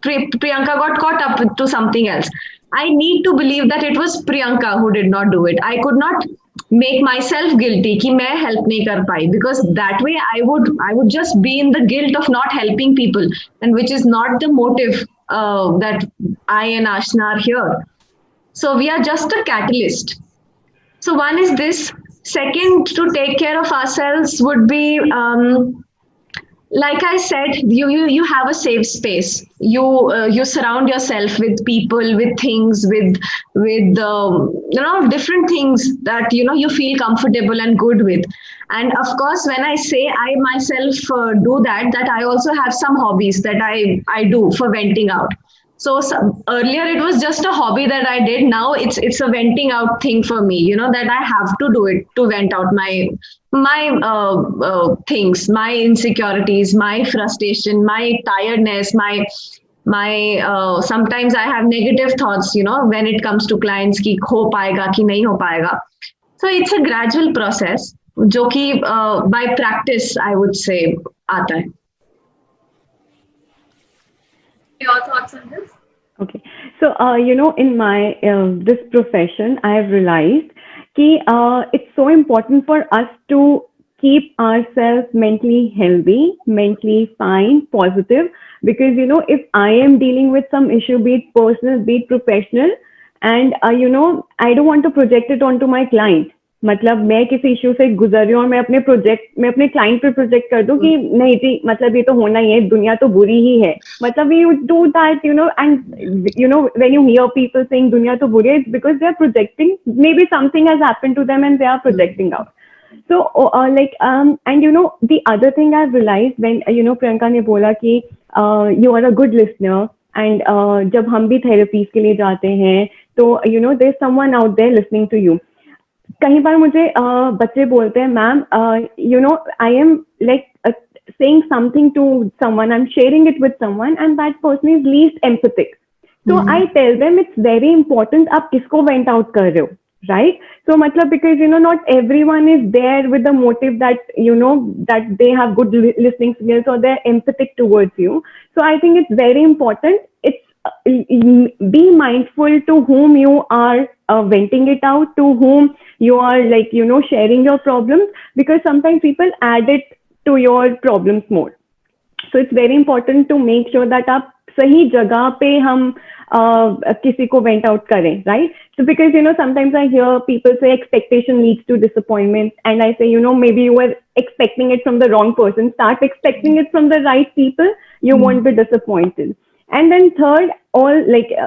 Priyanka got caught up to something else, I need to believe that it was Priyanka who did not do it. I could not make myself guilty कि मैं help नहीं कर पाई, because that way I would just be in the guilt of not helping people, and which is not the motive that I and Aashna are here. So we are just a catalyst. So one is this. Second, to take care of ourselves would be, like I said, you have a safe space. You surround yourself with people, with things, with different things that you feel comfortable and good with. And of course, when I say I myself do that I also have some hobbies that I do for venting out. So earlier it was just a hobby that I did. Now it's a venting out thing for me, that I have to do it to vent out my things, my insecurities, my frustration, my tiredness, my My sometimes I have negative thoughts, when it comes to clients ki ho paega ki nahi ho paega. So it's a gradual process जो कि by practice I would say आता है. Your thoughts on this? Okay. So, in my this profession, I have realized it's so important for us to keep ourselves mentally healthy, mentally fine, positive. Because, if I am dealing with some issue, be it personal, be it professional, and, I don't want to project it onto my client. मतलब मैं किसी issue से गुजर रही हूँ और मैं अपने क्लाइंट पे प्रोजेक्ट कर दूं कि नहीं जी, मतलब ये तो होना ही है, दुनिया तो बुरी ही है. मतलब you do that, and when you hear people saying दुनिया तो बुरी है, it's because they are projecting. Maybe something has happened to them and they are projecting out. So and the other thing I've realized when Priyanka ने बोला कि you are a good listener, and जब हम भी therapies के लिए जाते हैं तो there's someone out there listening to you. कई बार मुझे बच्चे बोलते हैं ma'am I am like saying something to someone, I'm sharing it with someone, and that person is least empathic. So I tell them it's very important आप किसको vent out कर रहे हो, right? So मतलब because not everyone is there with the motive that that they have good listening skills or they're empathic towards you. So I think it's very important. It's be mindful to whom you are venting it out, to whom you are sharing your problems, because sometimes people add it to your problems more. So it's very important to make sure that आप सही जगह पे हम किसी को vent out करें, right? So because sometimes I hear people say expectation leads to disappointment, and I say maybe you were expecting it from the wrong person. Start expecting it from the right people, you won't be disappointed. And then third,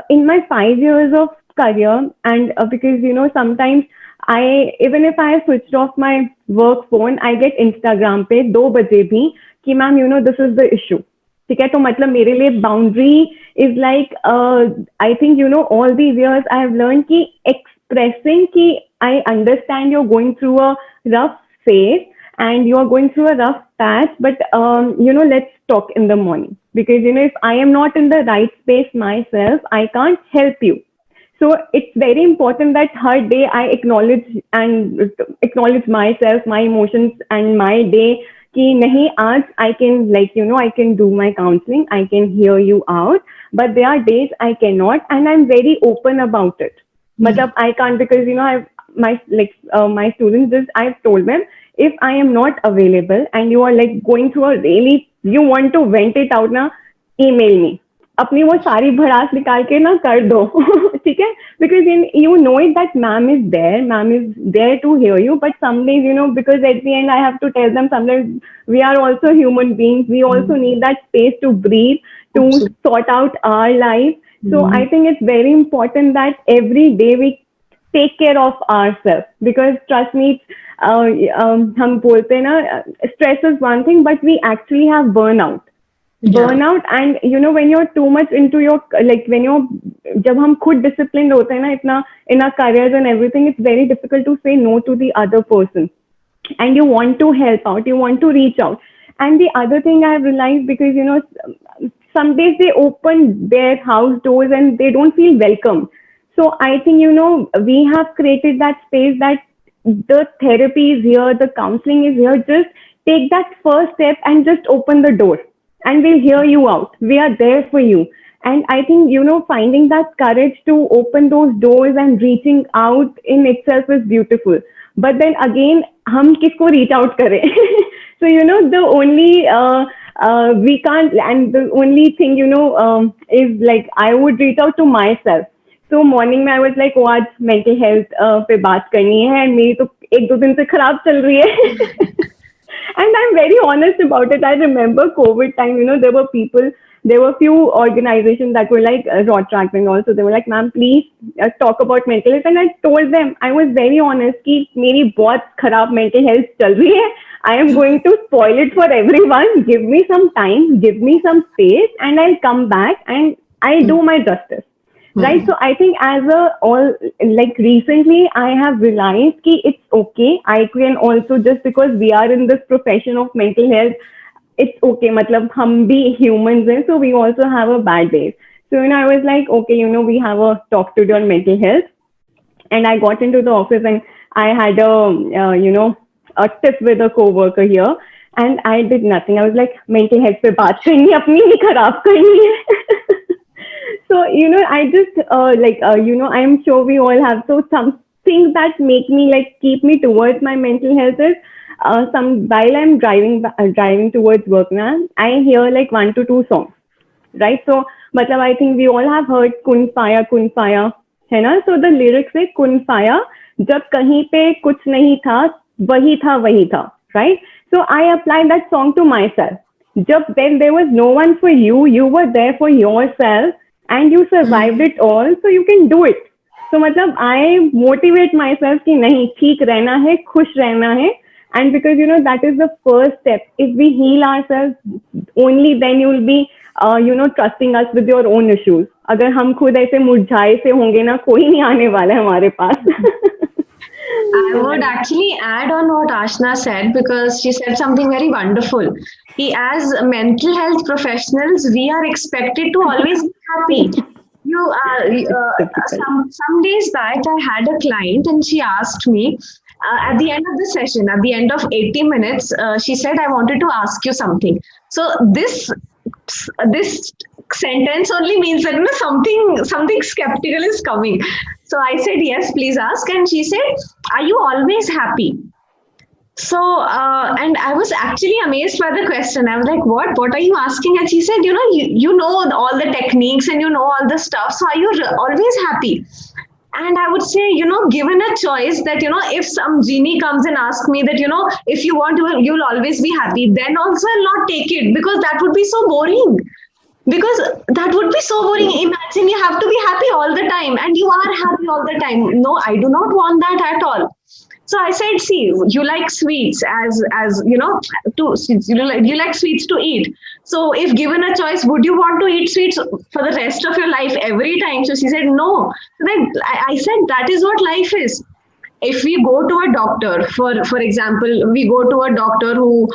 in my 5 years of career, and because sometimes even if I have switched off my work phone, I get Instagram पे 2 बजे भी कि ma'am this is the issue. ठीक है, तो मतलब मेरे लिए boundary is like I think all these years I have learned कि expressing कि I understand you're going through a rough phase and you are going through a rough patch, but let's talk in the morning, because if I am not in the right space myself, I can't help you. So it's very important that her day I acknowledge myself, my emotions and my day. कि नहीं आज I can I can do my counseling, I can hear you out, but there are days I cannot, and I'm very open about it. मतलब I can't, because I've my students, I've told them, if I am not available and you are going through a really, you want to vent it out ना, email me. अपनी वो सारी भड़ास निकाल के ना कर दो. ठीक है, because you know it that ma'am is there to hear you, but some days because at the end I have to tell them sometimes we are also human beings, we also need that space to breathe, to sort out our life. So I think it's very important that every day we take care of ourselves, because trust me, हम बोलते हैं ना, stress is one thing, but we actually have burnout. And when you're too much into your when you're जब हम खुद disciplined होते हैं ना इतना in our careers and everything, it's very difficult to say no to the other person, and you want to help out, you want to reach out. And the other thing I've realized, because some days they open their house doors and they don't feel welcome. So I think we have created that space that the therapy is here, the counseling is here. Just take that first step and just open the door, and we'll hear you out. We are there for you. And I think, finding that courage to open those doors and reaching out in itself is beautiful. But then again, hum kisko reach out kare? So, the only, we can't, and the only thing, is I would reach out to myself. So morning में I was like, आज mental health पे बात करनी है, and मेरी तो 1-2 दिन से खराब चल रही है. And I'm very honest about it. I remember COVID time, there were few organizations that were like Rod Tracking also. They were like, ma'am, please talk about mental health. And I told them, I was very honest कि मेरी बहुत खराब mental health चल रही है. I am going to spoil it for everyone. Give me some time, give me some space, and I'll come back and I'll do my justice. Right. So I think recently I have realized कि it's okay. I can also, just because we are in this profession of mental health, it's okay. Matlab, hum bhi humans hain, so we also have a bad days. So, I was like, okay, we have a talk today on mental health. And I got into the office and I had a tiff with a coworker here. And I did nothing. I was like, mental health pe baat karni hai, apni nahi kharab karni hai. So, I just, I am sure we all have. So, some things that make me like keep me towards my mental health is while I'm driving towards work now, I hear like 1 to 2 songs, right? So, matlab, I think we all have heard kun faya, है ना? So the lyrics say kun faya, जब कहीं पे कुछ नहीं था, वही था, right? So I applied that song to myself. Jab when there was no one for you, you were there for yourself, and you survived it all, so you can do it. So matlab, I motivate myself कि नहीं, ठीक रहना है, खुश रहना है. And because that is the first step. If we heal ourselves, only then you will be trusting us with your own issues. अगर हम खुद ऐसे मुरझाए से होंगे ना, कोई नहीं आने वाला है हमारे पास. I would actually add on what Aashna said, because she said something very wonderful. As mental health professionals, we are expected to always be happy. Some days back, I had a client and she asked me, at the end of the session, at the end of 80 minutes, she said, I wanted to ask you something. So this sentence only means that something skeptical is coming. So I said, yes, please ask. And she said, are you always happy? So, and I was actually amazed by the question. I was like, what are you asking? And she said, you know all the techniques and you know all the stuff. So are you always happy? And I would say, given a choice that, if some genie comes and asks me that, if you want to, you'll always be happy, then also I'll not take it, because that would be so boring. Imagine you have to be happy all the time and you are happy all the time. No, I do not want that at all. So I said, see, you like sweets you like sweets to eat. So if given a choice, would you want to eat sweets for the rest of your life every time? So she said, no. So then I said, that is what life is. If we go to a doctor, for example, we go to a doctor who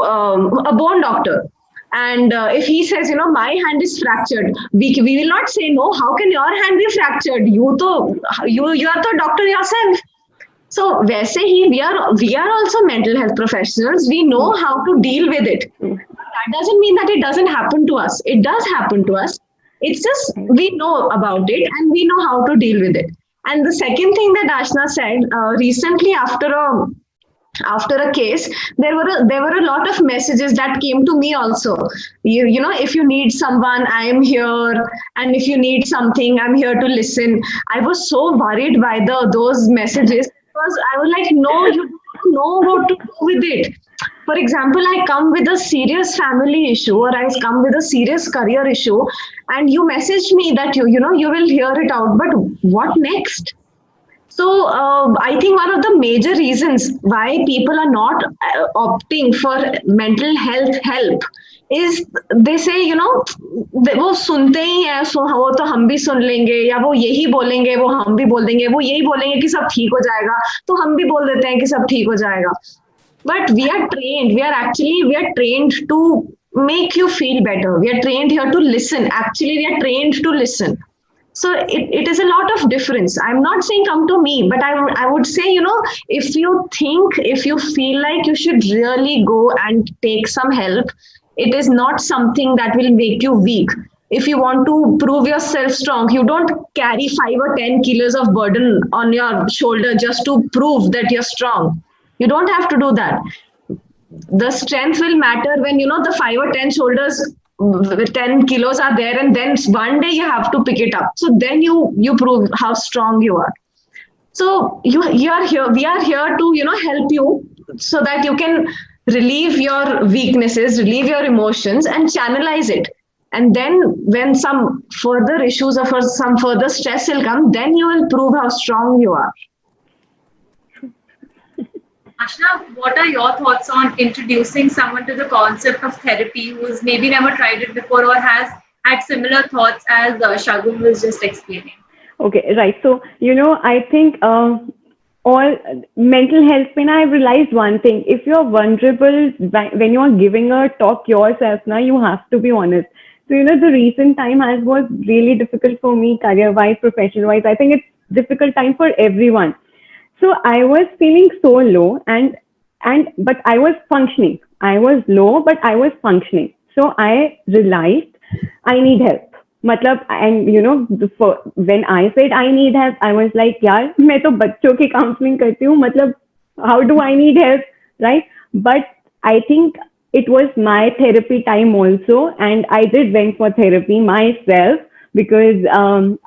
a bone doctor. And if he says, my hand is fractured, we will not say, no, how can your hand be fractured? You are the doctor yourself. So we are also mental health professionals. We know how to deal with it. That doesn't mean that it doesn't happen to us. It does happen to us. It's just we know about it and we know how to deal with it. And the second thing that Aashna said, recently after a case, there were a lot of messages that came to me also. If you need someone, I am here, and if you need something, I'm here to listen. I was so worried by those messages, because I was like, no, you don't know what to do with it. For example, I come with a serious family issue, or I come with a serious career issue, and you message me that you will hear it out, but what next? So I think one of the major reasons why people are not opting for mental health help is they say, वो सुनते ही हैं, वो तो हम भी सुन लेंगे, या वो यही बोलेंगे, वो हम भी बोल देंगे, वो यही बोलेंगे कि सब ठीक हो जाएगा, तो हम भी बोल देते हैं कि सब ठीक हो जाएगा. But we are trained to make you feel better. We are trained here to listen. Actually, we are trained to listen. So it is a lot of difference. I'm not saying come to me, but I would say, if you feel like you should really go and take some help, it is not something that will make you weak. If you want to prove yourself strong, you don't carry 5 or 10 kilos of burden on your shoulder just to prove that you're strong. You don't have to do that. The strength will matter when, the 5 or 10 shoulders, 10 kilos are there, and then one day you have to pick it up. So then you prove how strong you are. So we are here to, help you so that you can relieve your weaknesses, relieve your emotions, and channelize it. And then when some further issues or some further stress will come, then you will prove how strong you are. Aashna, what are your thoughts on introducing someone to the concept of therapy who's maybe never tried it before or has had similar thoughts as Shagun was just explaining? Okay, right. So, I think all mental health pain, I realized one thing. If you're vulnerable when you're giving a talk yourself, now you have to be honest. So, the recent time has was really difficult for me, career-wise, professional-wise. I think it's difficult time for everyone. So I was feeling so low, and but I was functioning. I was low, but I was functioning. So I realized I need help. मतलब, and when I said I need help, I was like, यार मैं तो बच्चों की counseling करती हूँ, मतलब how do I need help, right? But I think it was my therapy time also, and I did went for therapy myself because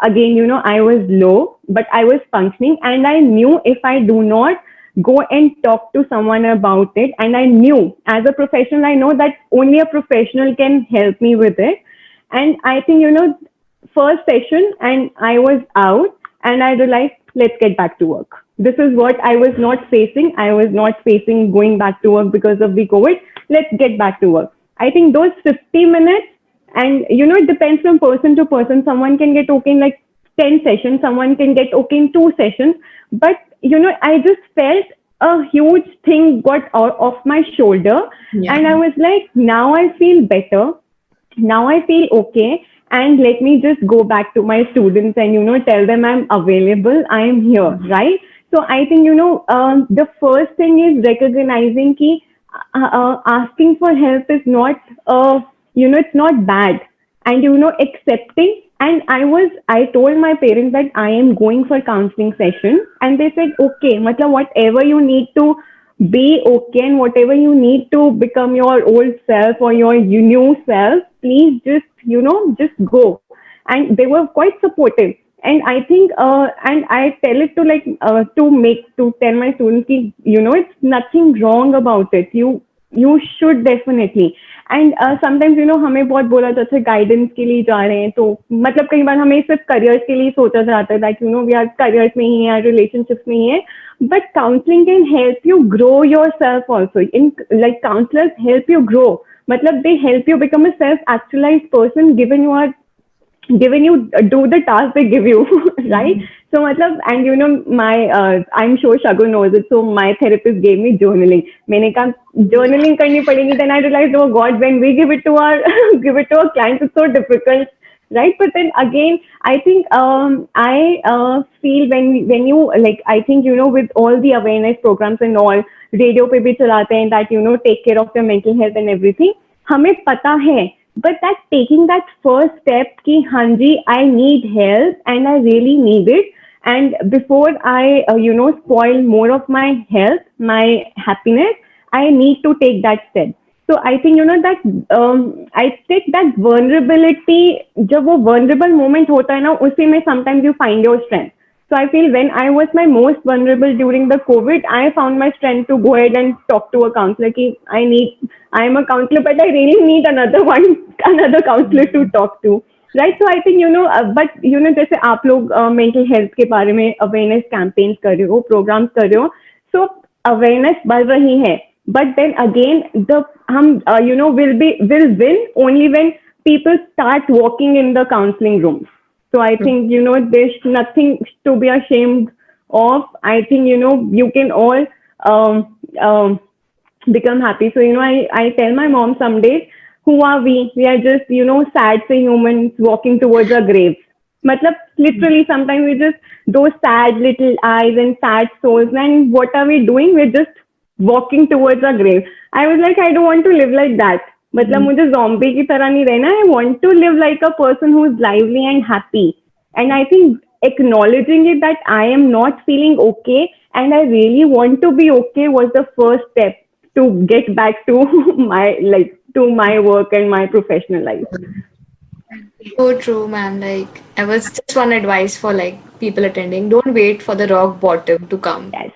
again, I was low, but I was functioning, and I knew if I do not go and talk to someone about it, and I knew as a professional, I know that only a professional can help me with it. And I think, first session, and I was out, and I realized, let's get back to work. This is what I was not facing. I was not facing going back to work because of the COVID. Let's get back to work. I think those 50 minutes, and it depends from person to person. Someone can get okay in like 10 sessions, someone can get okay in 2 sessions. But, I just felt a huge thing got off my shoulder. Yeah. And I was like, now I feel better, now I feel okay, and let me just go back to my students and tell them I'm available, I am here, right? So I think the first thing is recognizing ki asking for help is not it's not bad, and accepting. And I told my parents that I am going for counseling session, and they said okay, matlab whatever you need to be okay, and whatever you need to become your old self or your new self, please just go. And they were quite supportive. And I think and I tell it to to tell my students ki, it's nothing wrong about it. You should definitely. And sometimes हमें बहुत बोला जाता है guidance के लिए जा रहे हैं, तो मतलब कई बार हमें सिर्फ करियर्स के लिए सोचा जाता है दैट वी आर करियर्स में ही है, रिलेशनशिप्स में ही है. But counselling can help you grow yourself also. In like counsellors help you grow, मतलब they help you become a self actualised person given you do the task they give you, right? So matlab, and my I'm sure Shagun knows it, so my therapist gave me journaling. मैंने कहा journaling करनी पड़ेगी. Then I realized, oh God, when we give it to our give it to our clients, it's so difficult, right? But then again, I think I feel when you like, I think with all the awareness programs and all, radio पे भी चलाते हैं that take care of your mental health and everything, हमें पता है. But that taking that first step ki hanji, I need help and I really need it, and before I spoil more of my health, my happiness, I need to take that step. So I think that I take that vulnerability. जब वो vulnerable moment होता है ना, उसी में sometimes you find your strength. So I feel when I was my most vulnerable during the COVID, I found my strength to go ahead and talk to a counselor. Ki I am a counselor, but I really need another counselor to talk to. Right? So I think, but जैसे आप लोग mental health के बारे में awareness campaigns कर रहे हो, programs कर रहे हो, so awareness बढ़ रही है. But then again, हम will win only when people start walking in the counseling rooms. So I think, there's nothing to be ashamed of. I think, you can all become happy. So, I tell my mom some days, who are we? We are just, sad say humans walking towards our graves. Matlab, literally, sometimes we just, those sad little eyes and sad souls. And what are we doing? We're just walking towards our grave. I was like, I don't want to live like that. मतलब मुझे zombie की तरह नहीं रहना. I want to live like a person who is lively and happy. And I think acknowledging it that I am not feeling okay and I really want to be okay was the first step to get back to my work and my professional life. So true, ma'am. Like, I was just one advice for people attending: don't wait for the rock bottom to come. Yes.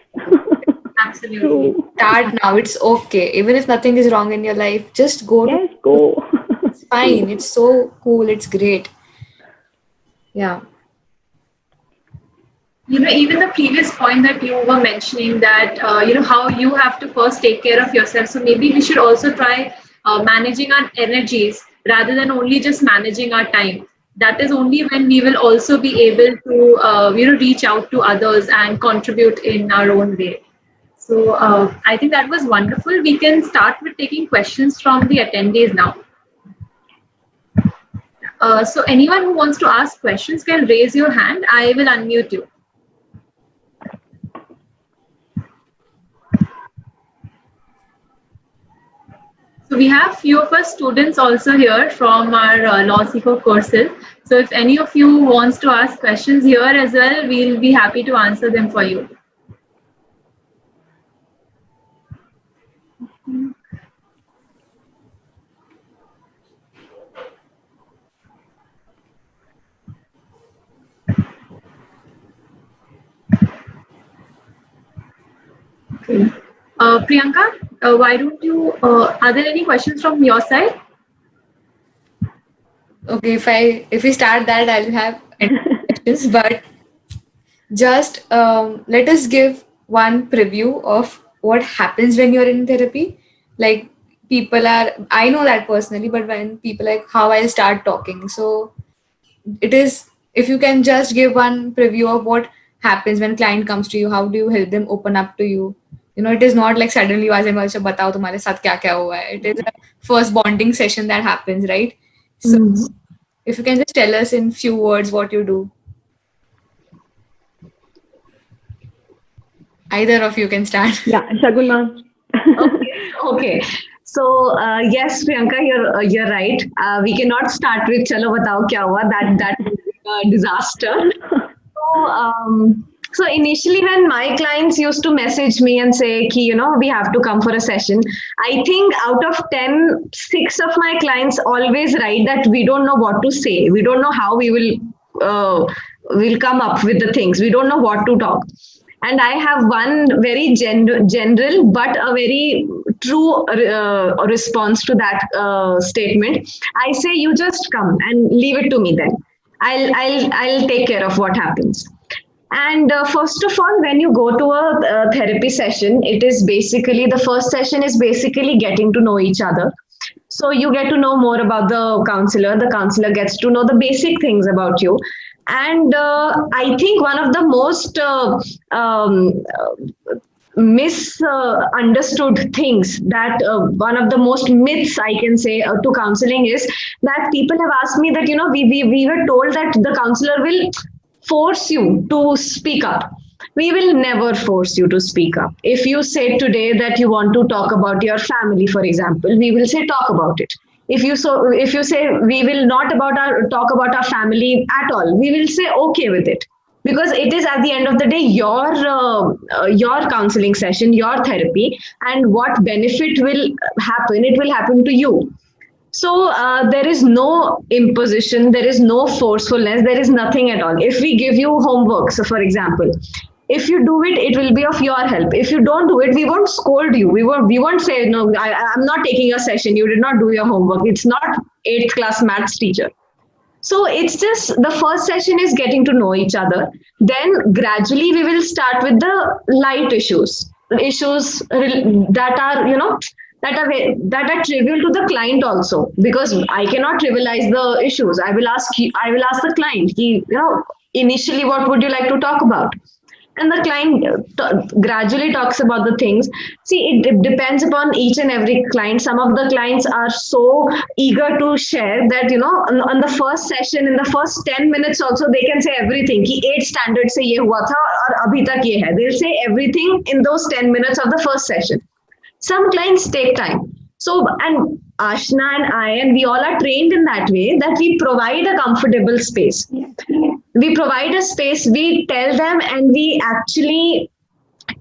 Absolutely. Start now. It's okay. Even if nothing is wrong in your life, just go. Yes, go. It's fine. It's so cool. It's great. Yeah. Even the previous point that you were mentioning that, how you have to first take care of yourself. So maybe we should also try managing our energies rather than only just managing our time. that is only when we will also be able to reach out to others and contribute in our own way. So I think that was wonderful. We can start with taking questions from the attendees now. So anyone who wants to ask questions can raise your hand. I will unmute you. So we have few of us students also here from our law seeker courses. So if any of you wants to ask questions here as well, we'll be happy to answer them for you. Okay. Priyanka, why don't you, are there any questions from your side? Okay, if we start that, I'll have questions, but just let us give one preview of what happens when you're in therapy. Like I know that personally, but when people like how I start talking. So it is, if you can just give one preview of what happens when client comes to you, how do you help them open up to you? It is not like suddenly you ask them, "अच्छा बताओ तुम्हारे साथ क्या क्या हुआ है." It is a first bonding session that happens, right? So if you can just tell us in few words what you do. Either of you can start. Yeah, Shagun ma'am. Okay. So yes, Priyanka, you're right. We cannot start with "Chalo batao kya hua." That would be a disaster. So initially, when my clients used to message me and say, "Ki, we have to come for a session," I think out of 10, 6 of my clients always write that we don't know what to say. We don't know how we'll come up with the things. We don't know what to talk. And I have one very general but a very true response to that statement. I say, you just come and leave it to me then. I'll take care of what happens. And first of all, when you go to a therapy session, the first session is basically getting to know each other. So you get to know more about the counselor gets to know the basic things about you. And I think one of the most misunderstood things, that one of the most myths I can say to counseling is that people have asked me that, we were told that the counselor will force you to speak up. We will never force you to speak up. If you say today that you want to talk about your family, for example, we will say talk about it. If you say we will not talk about our family at all, we will say okay with it, because it is at the end of the day your counseling session, your therapy, and what benefit will happen, it will happen to you. So there is no imposition, there is no forcefulness, there is nothing at all. If we give you homework, so for example, if you do it, it will be of your help. If you don't do it, we won't scold you. We won't say, no, I'm not taking a session. You did not do your homework. It's not 8th class maths teacher. So it's just the first session is getting to know each other. Then gradually we will start with the light issues that are, that are trivial to the client also, because I cannot trivialize the issues. I will ask the client, initially, what would you like to talk about? And the client gradually talks about the things. See, it depends upon each and every client. Some of the clients are so eager to share that, on the first session, in the first 10 minutes also, they can say everything. Ki 8 standard se ye hua tha aur abhi tak ye hai. They'll say everything in those 10 minutes of the first session. Some clients take time. So, and Aashna and I, and we all are trained in that way, that we provide a comfortable space. We provide a space, we tell them, and we actually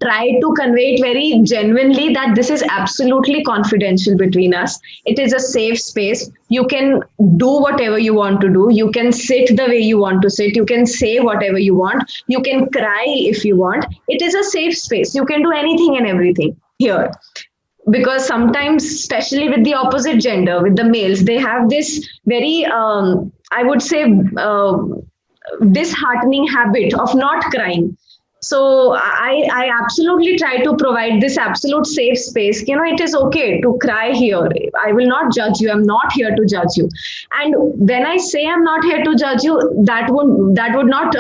try to convey it very genuinely that this is absolutely confidential between us. It is a safe space. You can do whatever you want to do. You can sit the way you want to sit. You can say whatever you want. You can cry if you want. It is a safe space. You can do anything and everything here. Because sometimes, especially with the opposite gender, with the males, they have this very, I would say, disheartening habit of not crying. So I absolutely try to provide this absolute safe space. It is okay to cry here. I will not judge you. I'm not here to judge you. And when I say I'm not here to judge you, that would not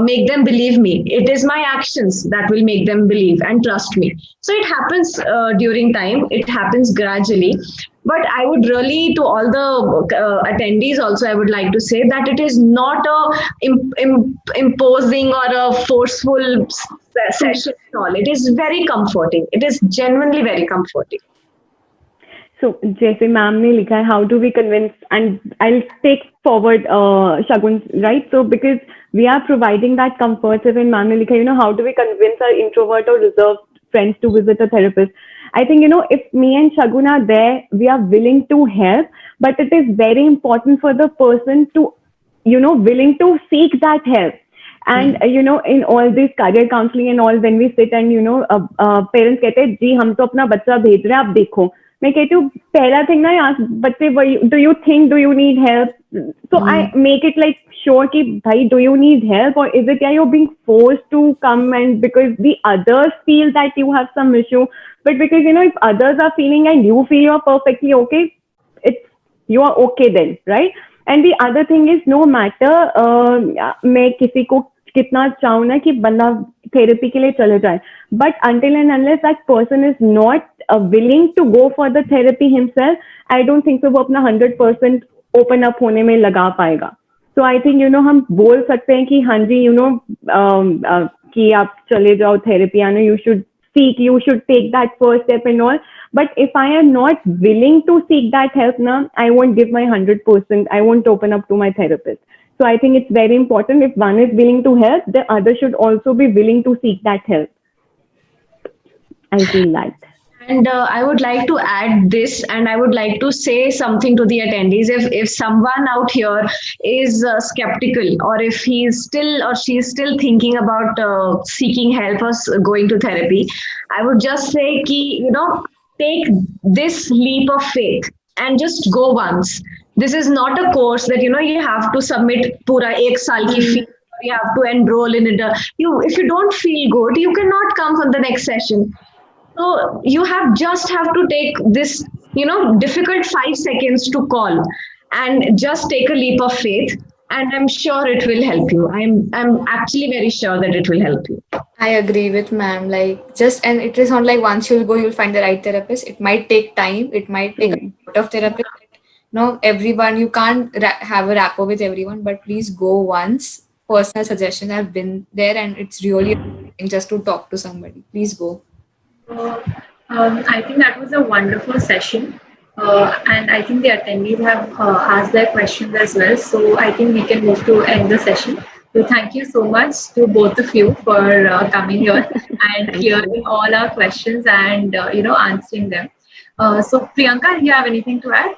make them believe me. It is my actions that will make them believe and trust me. So it happens during time. It happens gradually. But I would really, to all the attendees also, I would like to say that it is not a imposing or a forceful session at all. It is very comforting. It is genuinely very comforting. So, जैसे ma'am ने लिखा है, how do we convince? And I'll take forward Shagun, right? So, because we are providing that comfort, so when ma'am ने लिखा, how do we convince our introvert or reserved friends to visit a therapist? I think, if me and Shagun are there, we are willing to help, but it is very important for the person to, willing to seek that help. And in all this career counseling and all, when we sit and parents कहते हैं जी हम तो अपना बच्चा भेज रहे हैं आप देखो, मैं कहती हूँ पहला थिंग ना यार बच्चे do you think do you need help? So I make it like sure कि भाई do you need help, or is it you're being forced to come and because the others feel that you have some issue, but because if others are feeling and you feel you're perfectly okay, you are okay then, right? And the other thing is no matter मैं किसी को कितना चाहूँ ना कि बंदा therapy के लिए चले जाए, but until and unless that person is not willing to go for the therapy himself, I don't think so वो अपना 100% open up होने में लगा पाएगा. So I think हम बोल सकते हैं कि हाँ जी कि आप चले जाओ therapy, I know you should seek, you should take that first step and all. But if I am not willing to seek that help now, I won't give my 100%. I won't open up to my therapist. So I think it's very important if one is willing to help, the other should also be willing to seek that help. I feel that. And I would like to add this, and I would like to say something to the attendees. If someone out here is skeptical, or if he is still or she is still thinking about seeking help or going to therapy, I would just say ki, take this leap of faith and just go once. This is not a course that you have to submit pura ek saal ki fee. You have to enroll in it. If you don't feel good, you cannot come for the next session. So you have to take this, difficult 5 seconds to call and just take a leap of faith. And I'm sure it will help you. I'm actually very sure that it will help you. I agree with ma'am. And it is not like once you'll go, you'll find the right therapist. It might take time. It might take a lot of therapy. Everyone, you can't have a rapport with everyone, but please go once. Personal suggestions have been there, and it's really amazing just to talk to somebody. Please go. I think that was a wonderful session. And I think the attendees have asked their questions as well. So I think we can move to end the session. So thank you so much to both of you for coming here and hearing all our questions and answering them. So Priyanka, do you have anything to add?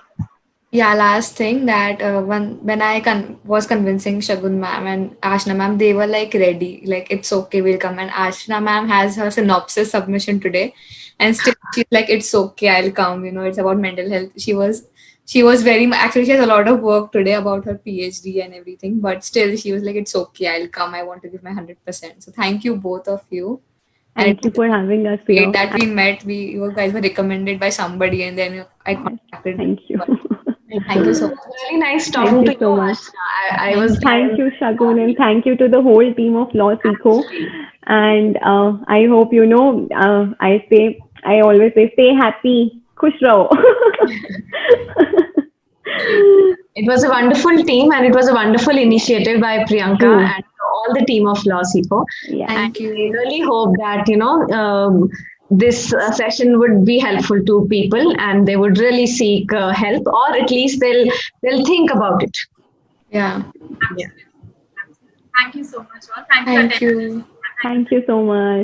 Yeah, last thing that when I was convincing Shagun ma'am and Aashna ma'am, they were ready, it's okay, we'll come. And Aashna ma'am has her synopsis submission today, and still she's it's okay, I'll come. It's about mental health. She was very actually she has a lot of work today about her PhD and everything, but still she was it's okay, I'll come. I want to give my 100%. So thank you both of you. Thank you for having us here. That we met, you guys were recommended by somebody, and then I contacted. Thank you. Thank you so much. Really nice talking to you so much. Thank you, Shagun, and thank you to the whole team of Law Seekho. And I hope I always say, stay happy, khush raho. It was a wonderful team, and it was a wonderful initiative by Priyanka and all the team of Law Seekho. Yeah. Thank you. I really hope that this session would be helpful to people, and they would really seek help, or at least they'll think about it. Yeah. Thank you so much all. Thank you. Thank you so much.